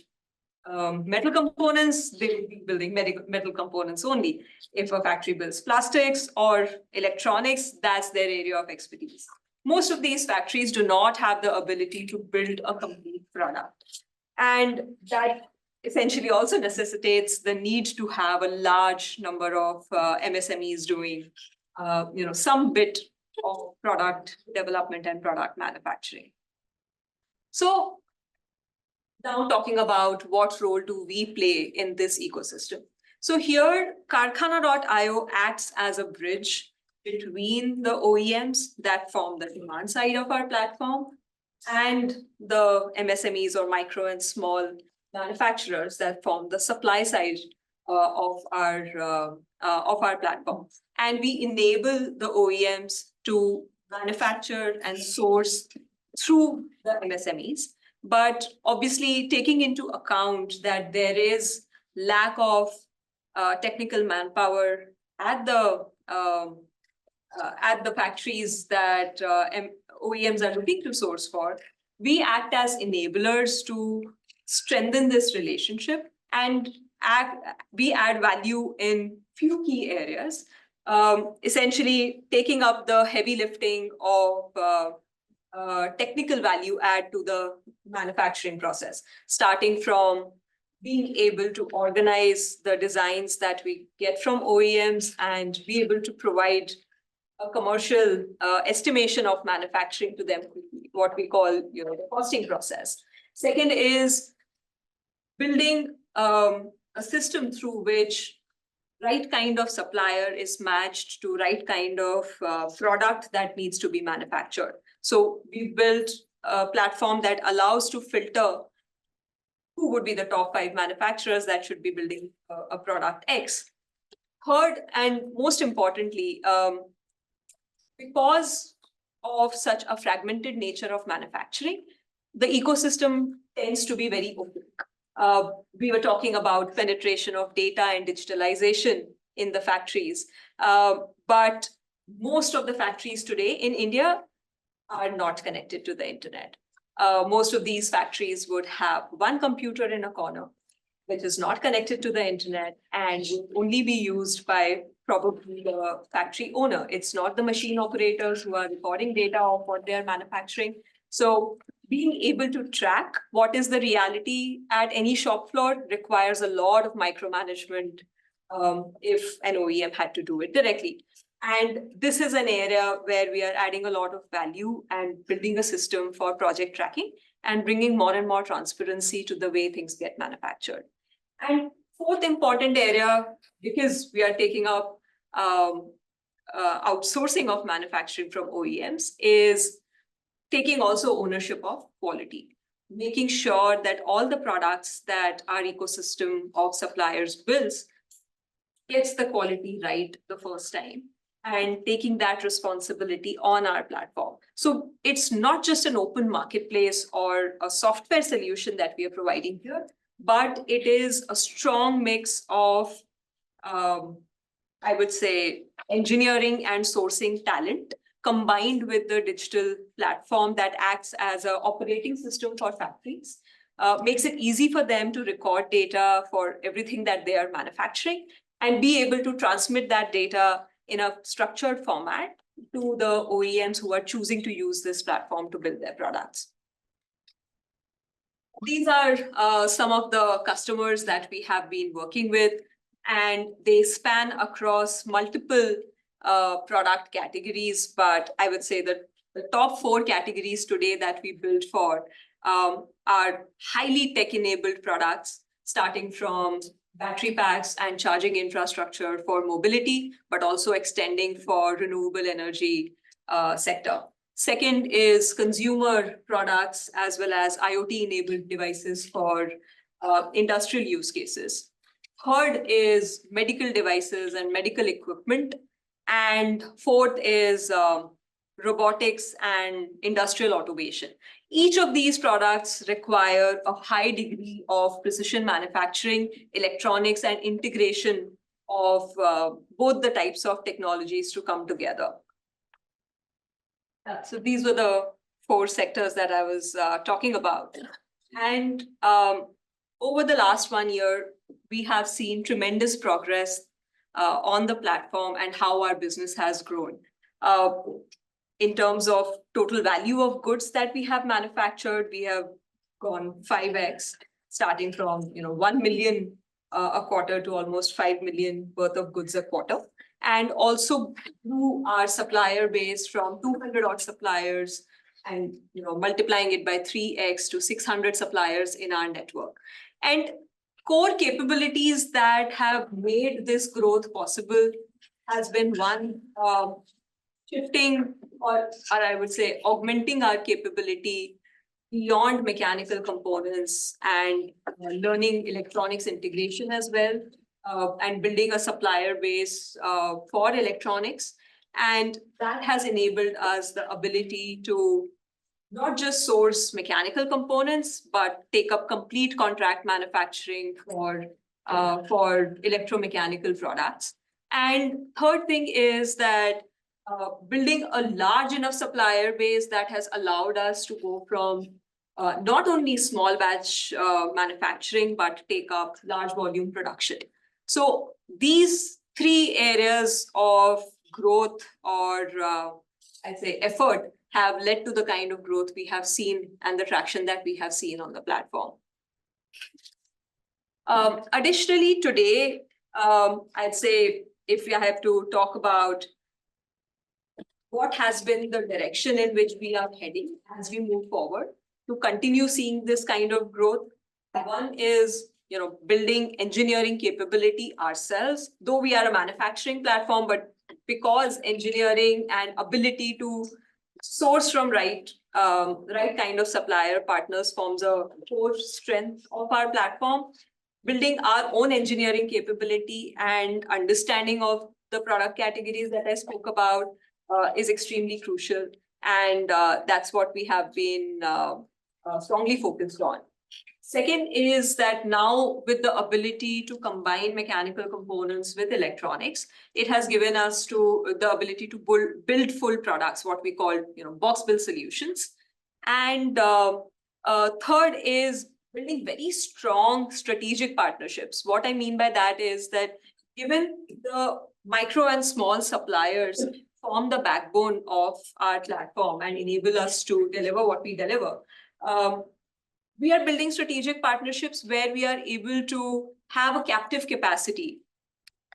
metal components, they will be building metal components only. If a factory builds plastics or electronics, that's their area of expertise. Most of these factories do not have the ability to build a complete product. And that essentially also necessitates the need to have a large number of MSMEs doing some bit of product development and product manufacturing. So now talking about what role do we play in this ecosystem. So here, Karkhana.io acts as a bridge between the OEMs that form the demand side of our platform and the MSMEs or micro and small manufacturers that form the supply side of our platform. And we enable the OEMs to manufacture and source through the MSMEs, but obviously taking into account that there is lack of technical manpower at the factories that OEMs are looking to source for, we act as enablers to strengthen this relationship, and we add value in few key areas, essentially taking up the heavy lifting of technical value add to the manufacturing process, starting from being able to organize the designs that we get from OEMs and be able to provide a commercial estimation of manufacturing to them, what we call the costing process. Second is building a system through which right kind of supplier is matched to right kind of product that needs to be manufactured. So we built a platform that allows to filter who would be the top 5 manufacturers that should be building a product X. Third, and most importantly, because of such a fragmented nature of manufacturing, the ecosystem tends to be very opaque. We were talking about penetration of data and digitalization in the factories, but most of the factories today in India are not connected to the internet. Most of these factories would have one computer in a corner, which is not connected to the internet and will only be used by probably the factory owner. It's not the machine operators who are recording data of what they're manufacturing. So being able to track what is the reality at any shop floor requires a lot of micromanagement if an OEM had to do it directly. And this is an area where we are adding a lot of value and building a system for project tracking and bringing more and more transparency to the way things get manufactured. And fourth important area, because we are taking up outsourcing of manufacturing from OEMs, is taking also ownership of quality, making sure that all the products that our ecosystem of suppliers builds gets the quality right the first time, and taking that responsibility on our platform. So it's not just an open marketplace or a software solution that we are providing here, but it is a strong mix of, I would say, engineering and sourcing talent combined with the digital platform that acts as an operating system for factories, makes it easy for them to record data for everything that they are manufacturing and be able to transmit that data in a structured format to the OEMs who are choosing to use this platform to build their products. These are some of the customers that we have been working with, and they span across multiple product categories. But I would say that the top 4 categories today that we build for are highly tech-enabled products, starting from battery packs and charging infrastructure for mobility, but also extending for renewable energy sector. Second is consumer products as well as IoT-enabled devices for industrial use cases. Third is medical devices and medical equipment. And fourth is robotics and industrial automation. Each of these products require a high degree of precision manufacturing, electronics, and integration of both the types of technologies to come together. So these were the 4 sectors that I was talking about. And over the last 1 year, we have seen tremendous progress on the platform and how our business has grown. In terms of total value of goods that we have manufactured, we have gone 5x, starting from 1 million a quarter to almost 5 million worth of goods a quarter. And also grew our supplier base from 200 odd suppliers and multiplying it by 3x to 600 suppliers in our network. And core capabilities that have made this growth possible has been one, shifting or I would say augmenting our capability beyond mechanical components and learning electronics integration as well, and building a supplier base for electronics. And that has enabled us the ability to not just source mechanical components, but take up complete contract manufacturing for electromechanical products. And third thing is that building a large enough supplier base that has allowed us to go from not only small batch manufacturing, but take up large volume production. So these 3 areas of growth or I'd say effort have led to the kind of growth we have seen and the traction that we have seen on the platform. Additionally, today, I'd say if I have to talk about what has been the direction in which we are heading as we move forward to continue seeing this kind of growth. One is, building engineering capability ourselves, though we are a manufacturing platform, but because engineering and ability to source from right kind of supplier partners forms a core strength of our platform. building our own engineering capability and understanding of the product categories that I spoke about is extremely crucial. And that's what we have been strongly focused on. Second is that now with the ability to combine mechanical components with electronics, it has given us the ability to build full products, what we call box build solutions. And third is building very strong strategic partnerships. What I mean by that is that given the micro and small suppliers form the backbone of our platform and enable us to deliver what we deliver, we are building strategic partnerships where we are able to have a captive capacity.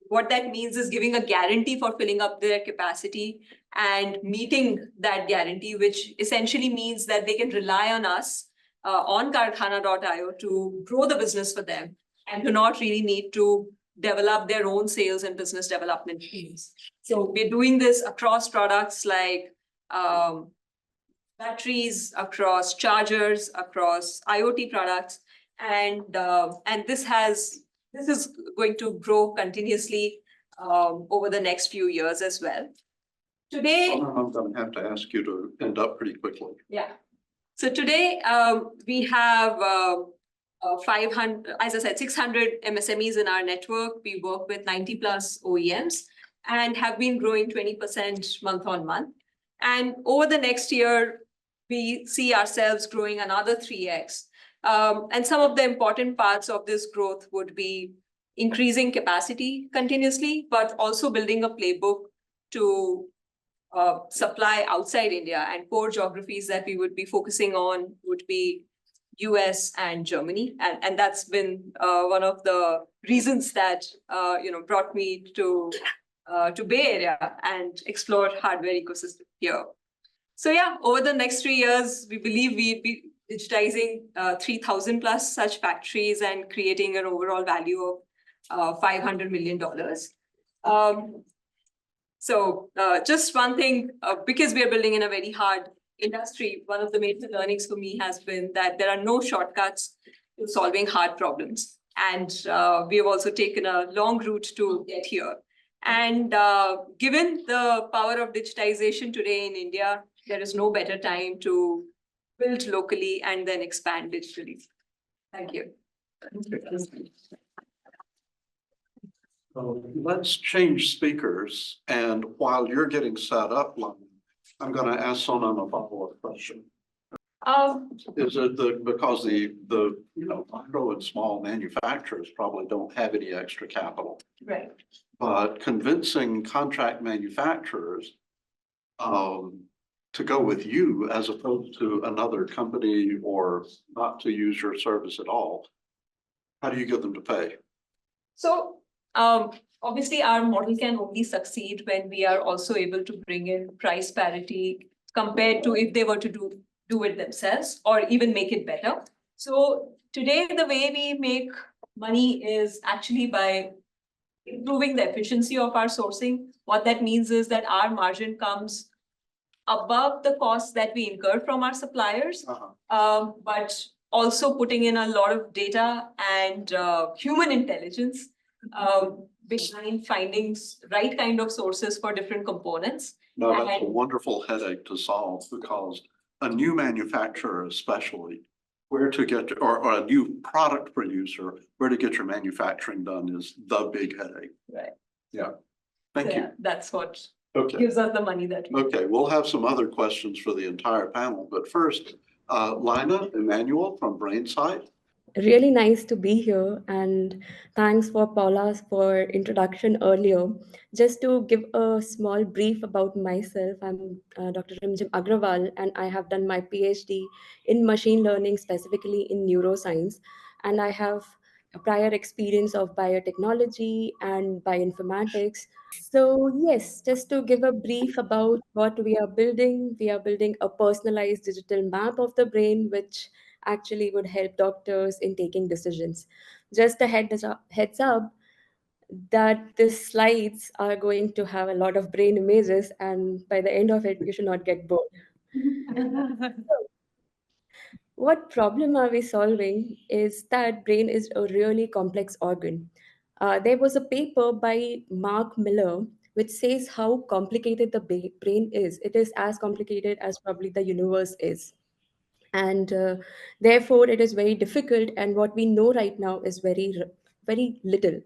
What that means is giving a guarantee for filling up their capacity and meeting that guarantee, which essentially means that they can rely on us on Karkhana.io to grow the business for them and do not really need to develop their own sales and business development teams. So we're doing this across products like batteries, across chargers, across IoT products, and this is going to grow continuously over the next few years as well. Today,
I'm going to have to ask you to end up pretty quickly.
Yeah. So today we have 500, as I said, 600 MSMEs in our network. We work with 90 plus OEMs and have been growing 20% month on month. And over the next year, we see ourselves growing another 3x. And some of the important parts of this growth would be increasing capacity continuously, but also building a playbook to supply outside India. And core geographies that we would be focusing on would be US and Germany. And that's been one of the reasons that brought me to Bay Area and explore hardware ecosystem here. So yeah, over the next 3 years, we believe we'll be digitizing 3,000 plus such factories and creating an overall value of $500 million. So just one thing, because we are building in a very hard industry, one of the major learnings for me has been that there are no shortcuts to solving hard problems. And we have also taken a long route to get here. And given the power of digitization today in India, there is no better time to build locally and then expand digitally. Thank you.
Let's change speakers. And while you're getting set up, Laina, I'm going to ask Sonam a follow-up question. Is it because the micro and small manufacturers probably don't have any extra capital?
Right.
But convincing contract manufacturers to go with you as opposed to another company or not to use your service at all, how do you get them to pay?
So obviously our model can only succeed when we are also able to bring in price parity compared to if they were to do it themselves or even make it better. So today the way we make money is actually by improving the efficiency of our sourcing. What that means is that our margin comes above the costs that we incur from our suppliers, but also putting in a lot of data and human intelligence behind finding right kind of sources for different components.
No, that's a wonderful headache to solve, because a new manufacturer especially, where to get, or a new product producer, where to get your manufacturing done is the big headache.
Right.
Yeah. Thank you.
That's what
gives
us the money that we
Okay, we'll have some other questions for the entire panel, but first, Laina, Emmanuel from BrainSight.
Really nice to be here, and thanks for Paula for introduction earlier. Just to give a small brief about myself, I'm Dr. Rimjhim Agrawal, and I have done my PhD in machine learning, specifically in neuroscience, and I have a prior experience of biotechnology and bioinformatics. So yes, just to give a brief about what we are building a personalized digital map of the brain, which actually would help doctors in taking decisions. Just a heads up that the slides are going to have a lot of brain images, and by the end of it, you should not get bored. what problem are we solving is that brain is a really complex organ. There was a paper by Mark Miller which says how complicated the brain is. It is as complicated as probably the universe is. And therefore, it is very difficult. And what we know right now is very little.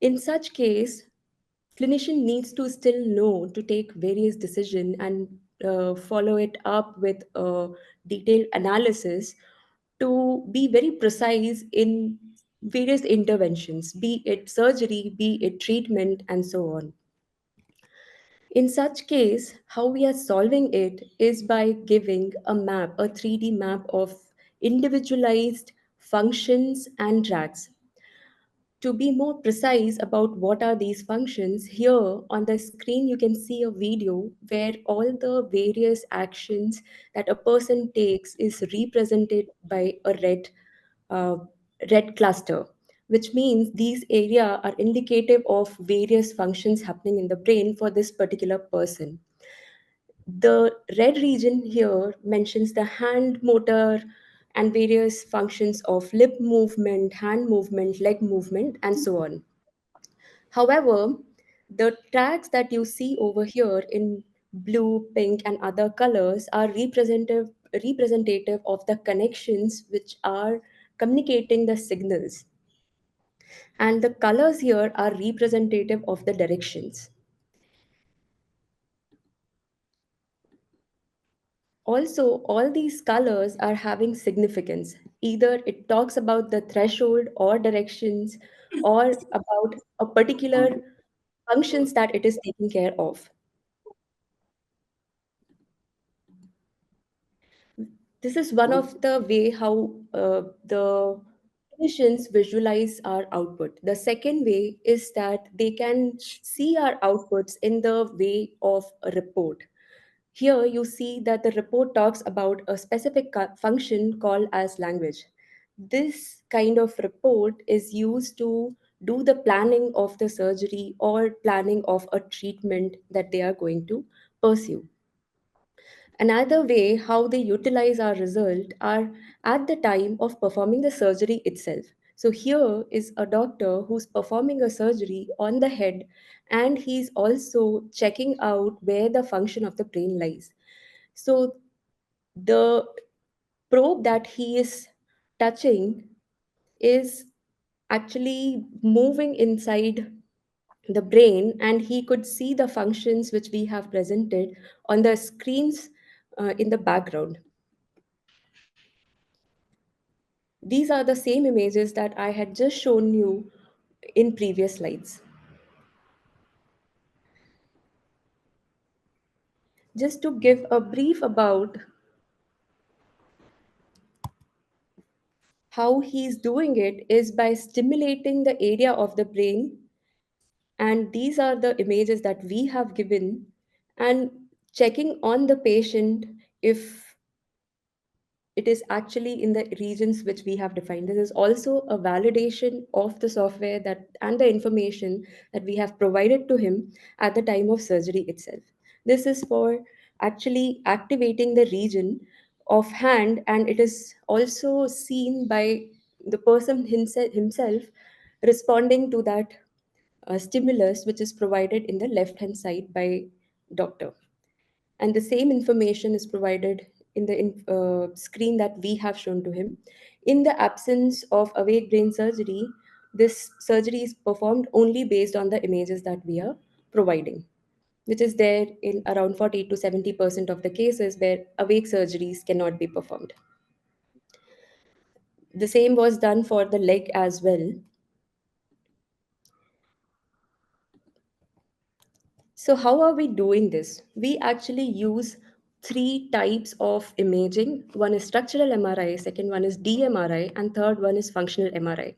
In such case, clinician needs to still know to take various decision and follow it up with a detailed analysis to be very precise in various interventions, be it surgery, be it treatment, and so on. In such case, how we are solving it is by giving a map, a 3D map of individualized functions and tracks. To be more precise about what are these functions, here on the screen you can see a video where all the various actions that a person takes is represented by a uh, red cluster, which means these areas are indicative of various functions happening in the brain for this particular person. The red region here mentions the hand motor and various functions of lip movement, hand movement, leg movement, and so on. However, the tracks that you see over here in blue, pink, and other colors are representative of the connections which are communicating the signals. And the colors here are representative of the directions. Also, all these colors are having significance. Either it talks about the threshold or directions or about a particular functions that it is taking care of. This is one of the way how the clinicians visualize our output. The second way is that they can see our outputs in the way of a report. Here you see that the report talks about a specific function called as language. This kind of report is used to do the planning of the surgery or planning of a treatment that they are going to pursue. Another way how they utilize our result are at the time of performing the surgery itself. So here is a doctor who's performing a surgery on the head and he's also checking out where the function of the brain lies. So the probe that he is touching is actually moving inside the brain and he could see the functions which we have presented on the screens in the background. These are the same images that I had just shown you in previous slides. Just to give a brief about how he's doing it is by stimulating the area of the brain, and these are the images that we have given, and checking on the patient if it is actually in the regions which we have defined. This is also a validation of the software that and the information that we have provided to him at the time of surgery itself. This is for actually activating the region of hand, and it is also seen by the person himself responding to that stimulus which is provided in the left hand side by doctor, and the same information is provided in the screen that we have shown to him. In the absence of awake brain surgery, this surgery is performed only based on the images that we are providing, which is there in around 40 to 70% of the cases where awake surgeries cannot be performed. The same was done for the leg as well. So how are we doing this? We actually use three types of imaging. One is structural MRI, second one is DMRI, and third one is functional MRI.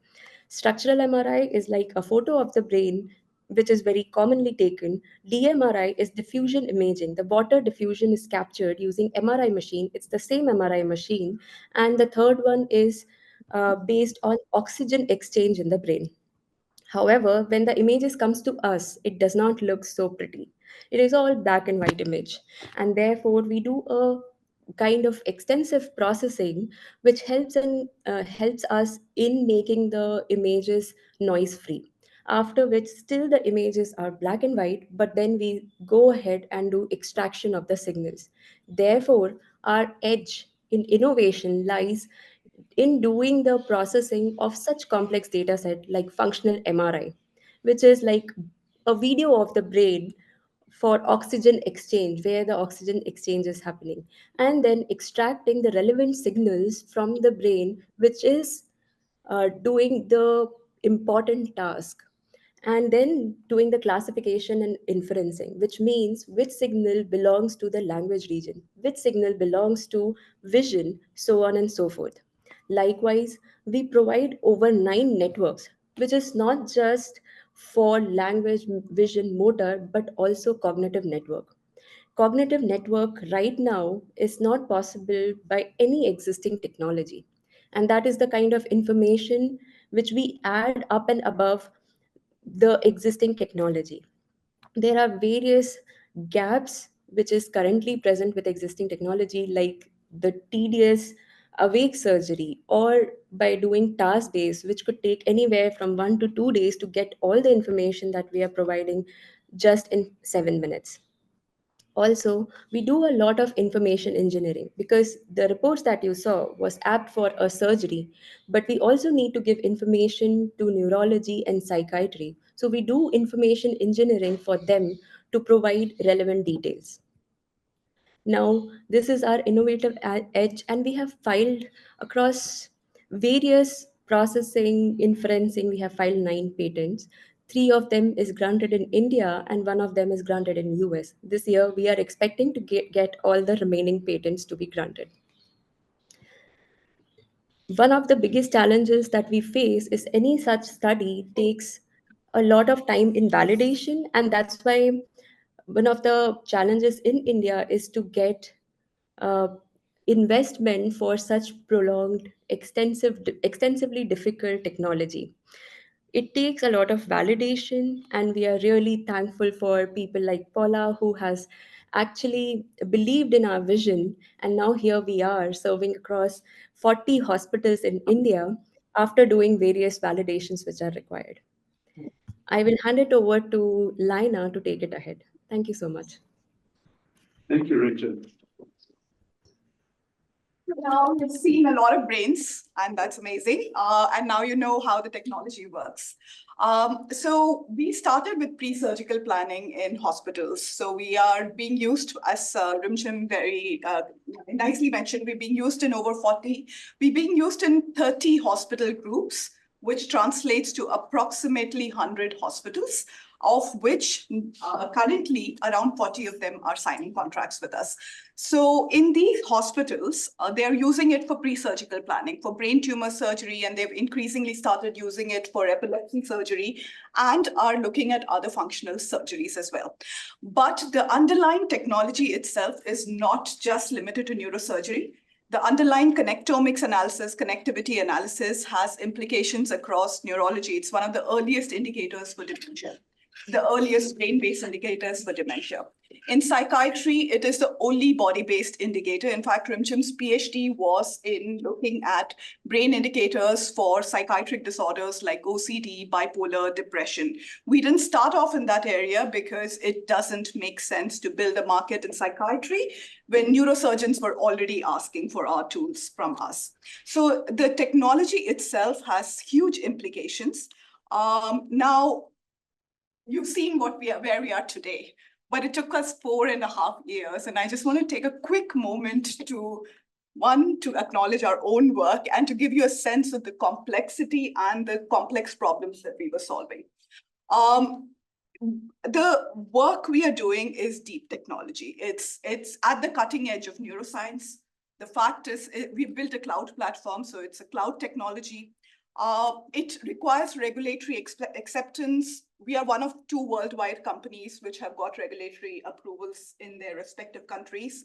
Structural MRI is like a photo of the brain, which is very commonly taken. DMRI is diffusion imaging. The water diffusion is captured using MRI machine. It's the same MRI machine. And the third one is based on oxygen exchange in the brain. However, when the images comes to us, it does not look so pretty. It is all black and white image. And therefore, we do a kind of extensive processing which helps us in making the images noise free, after which still the images are black and white, but then we go ahead and do extraction of the signals. Therefore, our edge in innovation lies in doing the processing of such complex data set like functional MRI, which is like a video of the brain for oxygen exchange, where the oxygen exchange is happening, and then extracting the relevant signals from the brain, which is doing the important task, and then doing the classification and inferencing, which means which signal belongs to the language region, which signal belongs to vision, so on and so forth. Likewise, we provide over 9 networks, which is not just for language, vision, motor, but also cognitive network. Cognitive network right now is not possible by any existing technology. And that is the kind of information which we add up and above the existing technology. There are various gaps which is currently present with existing technology, like the tedious awake surgery, or by doing task based, which could take anywhere from 1 to 2 days to get all the information that we are providing just in 7 minutes. Also, we do a lot of information engineering because the reports that you saw was apt for a surgery, but we also need to give information to neurology and psychiatry. So we do information engineering for them to provide relevant details. Now, this is our innovative edge, and we have filed across various processing, inferencing. We have filed 9 patents. 3 of them is granted in India, and 1 of them is granted in US. This year, we are expecting to get all the remaining patents to be granted. One of the biggest challenges that we face is any such study takes a lot of time in validation, and that's why one of the challenges in India is to get uh, investment for such prolonged, extensively difficult technology. It takes a lot of validation, and we are really thankful for people like Paula, who has actually believed in our vision. And now here we are serving across 40 hospitals in India after doing various validations which are required. I will hand it over to Laina to take it ahead. Thank you so much.
Thank you, Richard.
Now you've seen a lot of brains, and that's amazing. And now you know how the technology works. So we started with pre-surgical planning in hospitals. So we are being used, as Rimjhim very nicely mentioned, we're being used in over 40. We're being used in 30 hospital groups, which translates to approximately 100 hospitals, of which currently around 40 of them are signing contracts with us. So in these hospitals, they're using it for pre-surgical planning, for brain tumor surgery, and they've increasingly started using it for epilepsy surgery and are looking at other functional surgeries as well. But the underlying technology itself is not just limited to neurosurgery. The underlying connectomics analysis, connectivity analysis has implications across neurology. It's one of the earliest indicators for dementia, the earliest brain-based indicators for dementia. In psychiatry, it is the only body-based indicator. In fact, Rimjhim's PhD was in looking at brain indicators for psychiatric disorders like OCD, bipolar, depression. We didn't start off in that area because it doesn't make sense to build a market in psychiatry when neurosurgeons were already asking for our tools from us. So the technology itself has huge implications. Now, you've seen where we are today, but it took us 4.5 years. And I just want to take a quick moment to acknowledge our own work and to give you a sense of the complexity and the complex problems that we were solving. The work we are doing is deep technology. It's at the cutting edge of neuroscience. The fact is, we've built a cloud platform, so it's a cloud technology. It requires regulatory acceptance. We are one of 2 worldwide companies which have got regulatory approvals in their respective countries.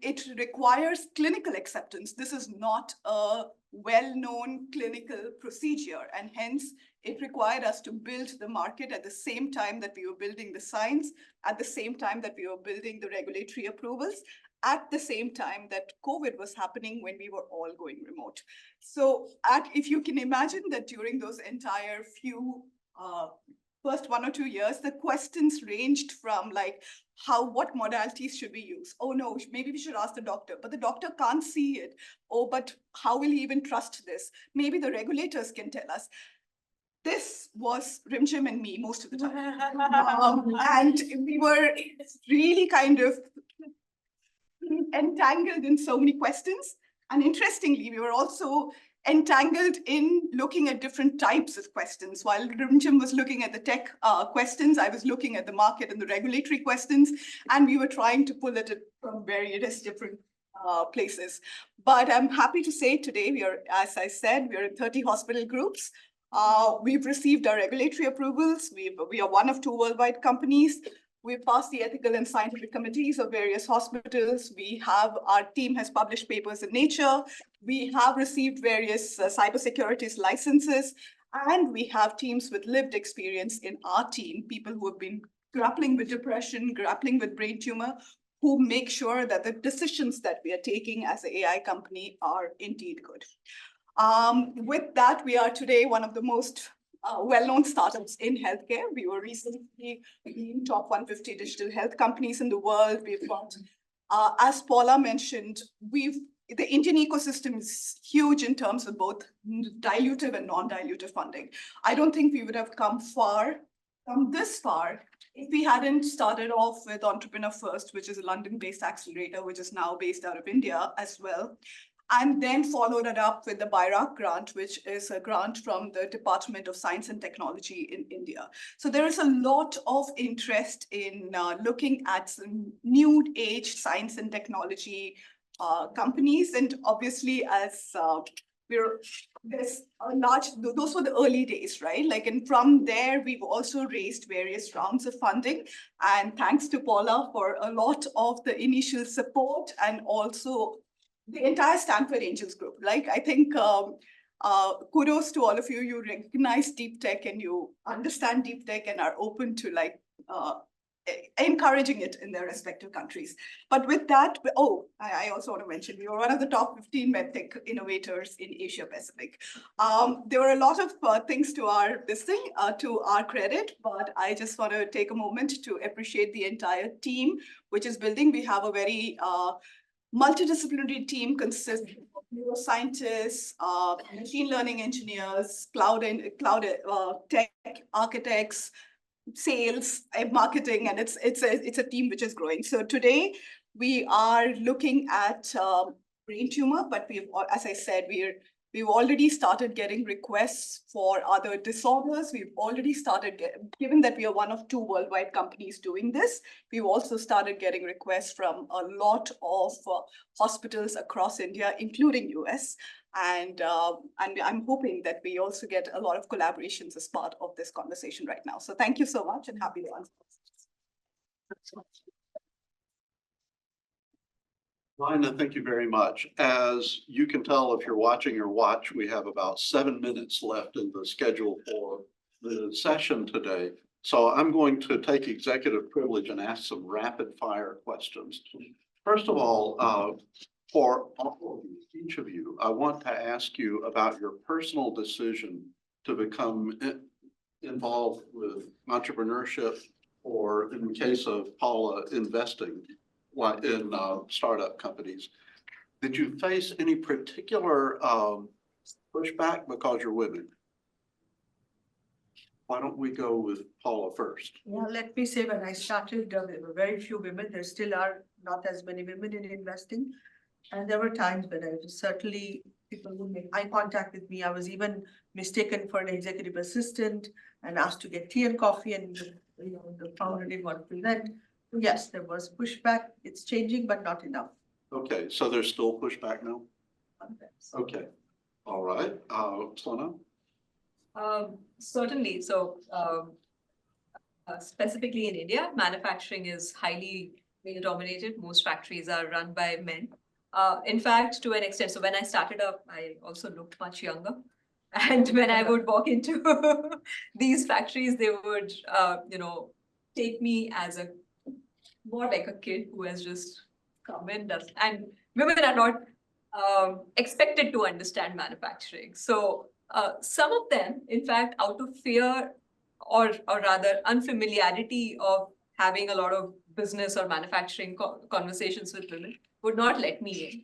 It requires clinical acceptance. This is not a well-known clinical procedure, and hence it required us to build the market at the same time that we were building the science, at the same time that we were building the regulatory approvals, at the same time that COVID was happening when we were all going remote. So if you can imagine that during those entire first 1 or 2 years, the questions ranged from like, what modalities should we use? Oh no, maybe we should ask the doctor, but the doctor can't see it. Oh, but how will he even trust this? Maybe the regulators can tell us. This was Rimjhim and me most of the time. And we were really kind of entangled in so many questions. And interestingly, we were also entangled in looking at different types of questions. While Rimjhim was looking at the tech questions, I was looking at the market and the regulatory questions, and we were trying to pull it from various different places. But I'm happy to say today, as I said, we are in 30 hospital groups. We've received our regulatory approvals. We are one of 2 worldwide companies. We've passed the ethical and scientific committees of various hospitals. Our team has published papers in Nature. We have received various cybersecurity licenses, and we have teams with lived experience in our team, people who have been grappling with depression, grappling with brain tumor, who make sure that the decisions that we are taking as an AI company are indeed good. With that, we are today one of the most well-known startups in healthcare. We were recently in top 150 digital health companies in the world. We've got, as Paula mentioned, the Indian ecosystem is huge in terms of both dilutive and non-dilutive funding. I don't think we would have come this far if we hadn't started off with Entrepreneur First, which is a London-based accelerator, which is now based out of India as well. And then followed it up with the BIRAC grant, which is a grant from the Department of Science and Technology in India. So there is a lot of interest in looking at some new age science and technology companies. And obviously, as there's a those were the early days, right? And from there, we've also raised various rounds of funding. And thanks to Paula for a lot of the initial support, and also the entire Stanford Angels group. I think kudos to all of you. You recognize deep tech and you understand deep tech and are open to encouraging it in their respective countries. But with that, I also want to mention, we were one of the top 15 medtech innovators in Asia Pacific. There were a lot of things to our credit, but I just want to take a moment to appreciate the entire team, which is building. We have a very multidisciplinary team consisting of neuroscientists, machine learning engineers, cloud tech architects, sales, and marketing, and it's a team which is growing. So today we are looking at brain tumor, but as I said, we've already started getting requests for other disorders. We've already started, given that we are one of 2 worldwide companies doing this, we've also started getting requests from a lot of hospitals across India, including US. And I'm hoping that we also get a lot of collaborations as part of this conversation right now. So thank you so much, and happy to answer.
Laina, thank you very much. As you can tell, if you're watching your watch, we have about 7 minutes left in the schedule for the session today. So I'm going to take executive privilege and ask some rapid fire questions. First of all, for each of you, I want to ask you about your personal decision to become involved with entrepreneurship, or in the case of Paula, investing in startup companies. Did you face any particular pushback because you're women? Why don't we go with Paula first?
Yeah, let me say, when I started, there were very few women. There still are not as many women in investing. And there were times when I was certainly, people would make eye contact with me. I was even mistaken for an executive assistant and asked to get tea and coffee, and the founder didn't want to present. Yes, there was pushback. It's changing, but not enough.
Okay, so there's still pushback now? Okay, all right. Sonam?
Certainly. So specifically in India, manufacturing is highly male dominated. Most factories are run by men. In fact, to an extent, so when I started up, I also looked much younger. And when I would walk into these factories, they would, take me as more like a kid who has just come in, and women are not expected to understand manufacturing. So some of them, in fact, out of fear or rather unfamiliarity of having a lot of business or manufacturing conversations with women, would not let me in.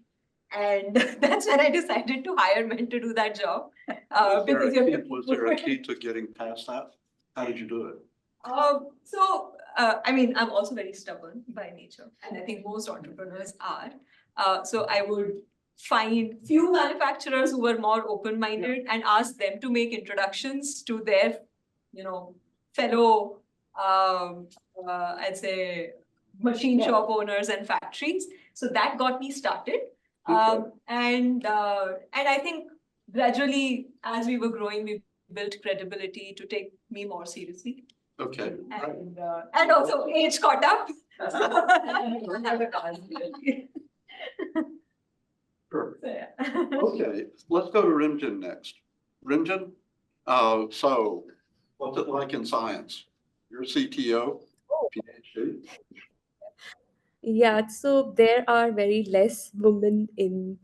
And that's when I decided to hire men to do that job.
Was there a key to getting past that? How did you do it?
I mean, I'm also very stubborn by nature, and I think most entrepreneurs are. So I would find few manufacturers who were more open-minded and ask them to make introductions to their, fellow, I'd say, machine shop owners and factories. So that got me started. And I think gradually, as we were growing, we built credibility to take me more seriously.
Okay.
And also age caught up.
Sure.
So, yeah.
Okay, let's go to Rimjhim next. Rimjhim, so what's it like in science? You're a CTO, PhD.
Yeah, so there are very less women in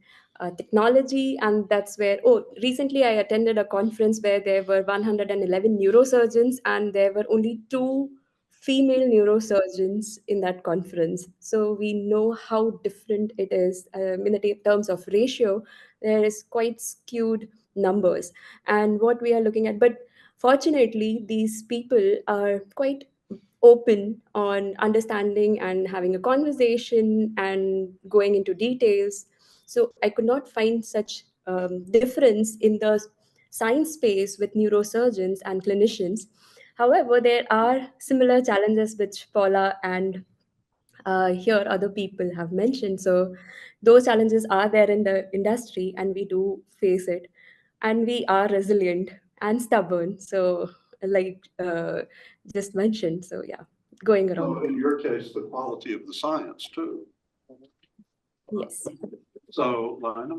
technology, and that's where, recently I attended a conference where there were 111 neurosurgeons, and there were only 2 female neurosurgeons in that conference. So we know how different it is in the terms of ratio. There is quite skewed numbers, and what we are looking at. But fortunately, these people are quite open on understanding and having a conversation and going into details. So I could not find such difference in the science space with neurosurgeons and clinicians. However, there are similar challenges which Paula and here other people have mentioned. So those challenges are there in the industry, and we do face it, and we are resilient and stubborn. So like just mentioned. So yeah, going around.
So in your case, the quality of the science too.
Yes.
So, Laina?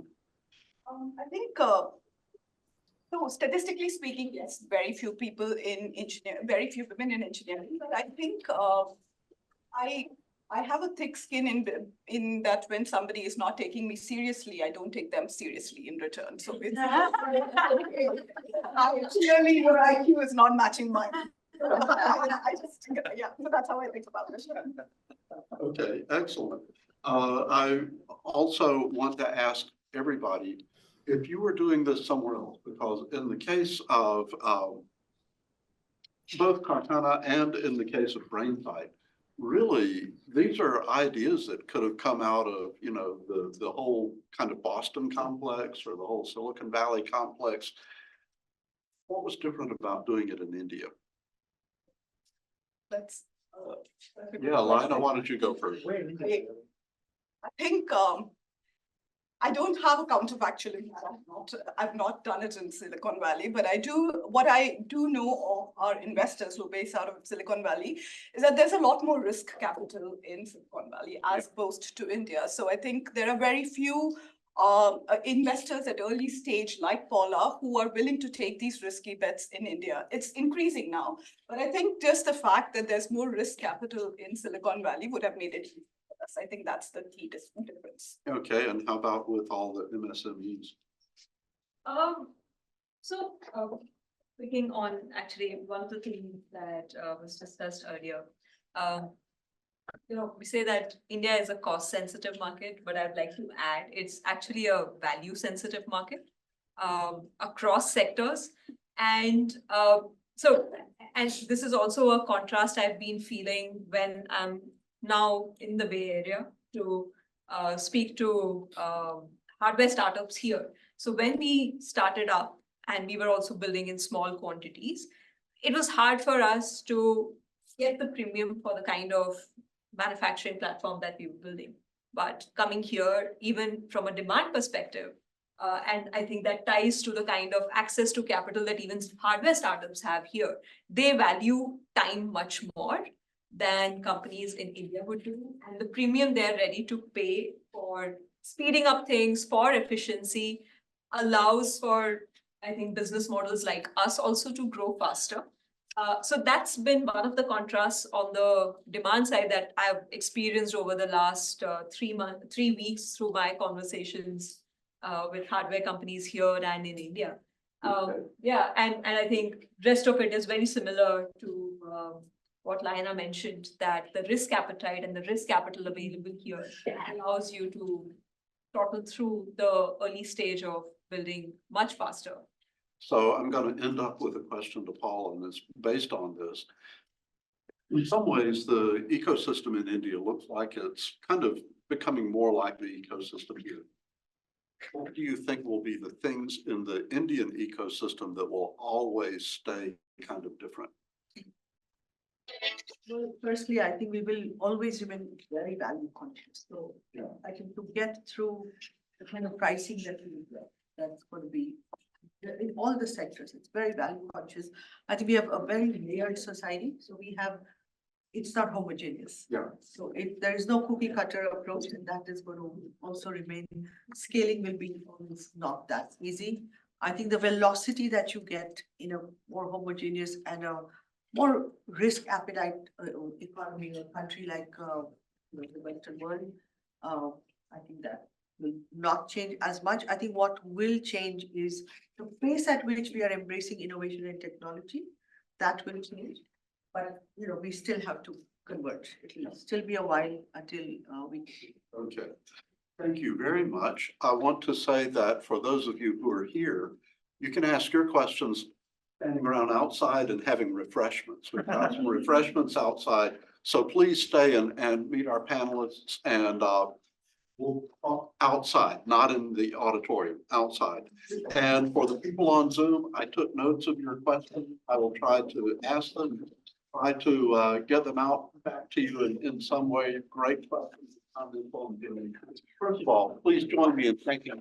I think, so statistically speaking, yes, very few people in engineering, very few women in engineering, but I think I have a thick skin in that when somebody is not taking me seriously, I don't take them seriously in return. So it's, clearly your IQ is not matching mine. I just, yeah, so that's how I think about this.
Okay, excellent. I also want to ask everybody, if you were doing this somewhere else, because in the case of both Cartana and in the case of BrainSight, really, these are ideas that could have come out of, the whole kind of Boston complex or the whole Silicon Valley complex. What was different about doing it in India?
That's
Yeah, Laina, why don't you go first?
I think I don't have a counterfactual in that. I've not done it in Silicon Valley, but what I do know of our investors who are based out of Silicon Valley is that there's a lot more risk capital in Silicon Valley as opposed to India. So I think there are very few investors at early stage like Paula who are willing to take these risky bets in India. It's increasing now, but I think just the fact that there's more risk capital in Silicon Valley would have made it easier. I think that's the key difference.
Okay, and how about with all the MSMEs?
Speaking on actually one of the things that was discussed earlier, we say that India is a cost-sensitive market, but I'd like to add it's actually a value-sensitive market across sectors, and this is also a contrast I've been feeling when I'm now in the Bay Area to speak to hardware startups here. So when we started up and we were also building in small quantities, it was hard for us to get the premium for the kind of manufacturing platform that we were building. But coming here, even from a demand perspective, and I think that ties to the kind of access to capital that even hardware startups have here, they value time much more than companies in India would do. And the premium they're ready to pay for speeding up things, for efficiency, allows for, I think, business models like us also to grow faster. So that's been one of the contrasts on the demand side that I've experienced over the last 3 weeks through my conversations with hardware companies here and in India. Yeah, and I think rest of it is very similar to what Laina mentioned, that the risk appetite and the risk capital available here allows you to throttle through the early stage of building much faster.
So I'm going to end up with a question to Paula, and it's based on this. In some ways, the ecosystem in India looks like it's kind of becoming more like the ecosystem here. What do you think will be the things in the Indian ecosystem that will always stay kind of different?
Well, firstly, I think we will always remain very value conscious. So
Yeah.
I think to get through the kind of pricing that we get, that's going to be in all the sectors, it's very value conscious. I think we have a very layered society. So we have, it's not homogeneous.
Yeah.
So if there is no cookie cutter approach, and that is going to also remain, scaling will be always not that easy. I think the velocity that you get in a more homogeneous and a more risk appetite economy in a country like the Western world, I think that will not change as much. I think what will change is the pace at which we are embracing innovation and technology. That will change, but we still have to converge. It will still be a while until we.
Okay. Thank you very much. I want to say that for those of you who are here, you can ask your questions standing around outside and having refreshments. We've got some refreshments outside. So please stay and meet our panelists, and we'll talk outside, not in the auditorium, outside. And for the people on Zoom, I took notes of your questions. I will try to ask them, try to get them out back to you in some way. Great questions. First of all, please join me in thanking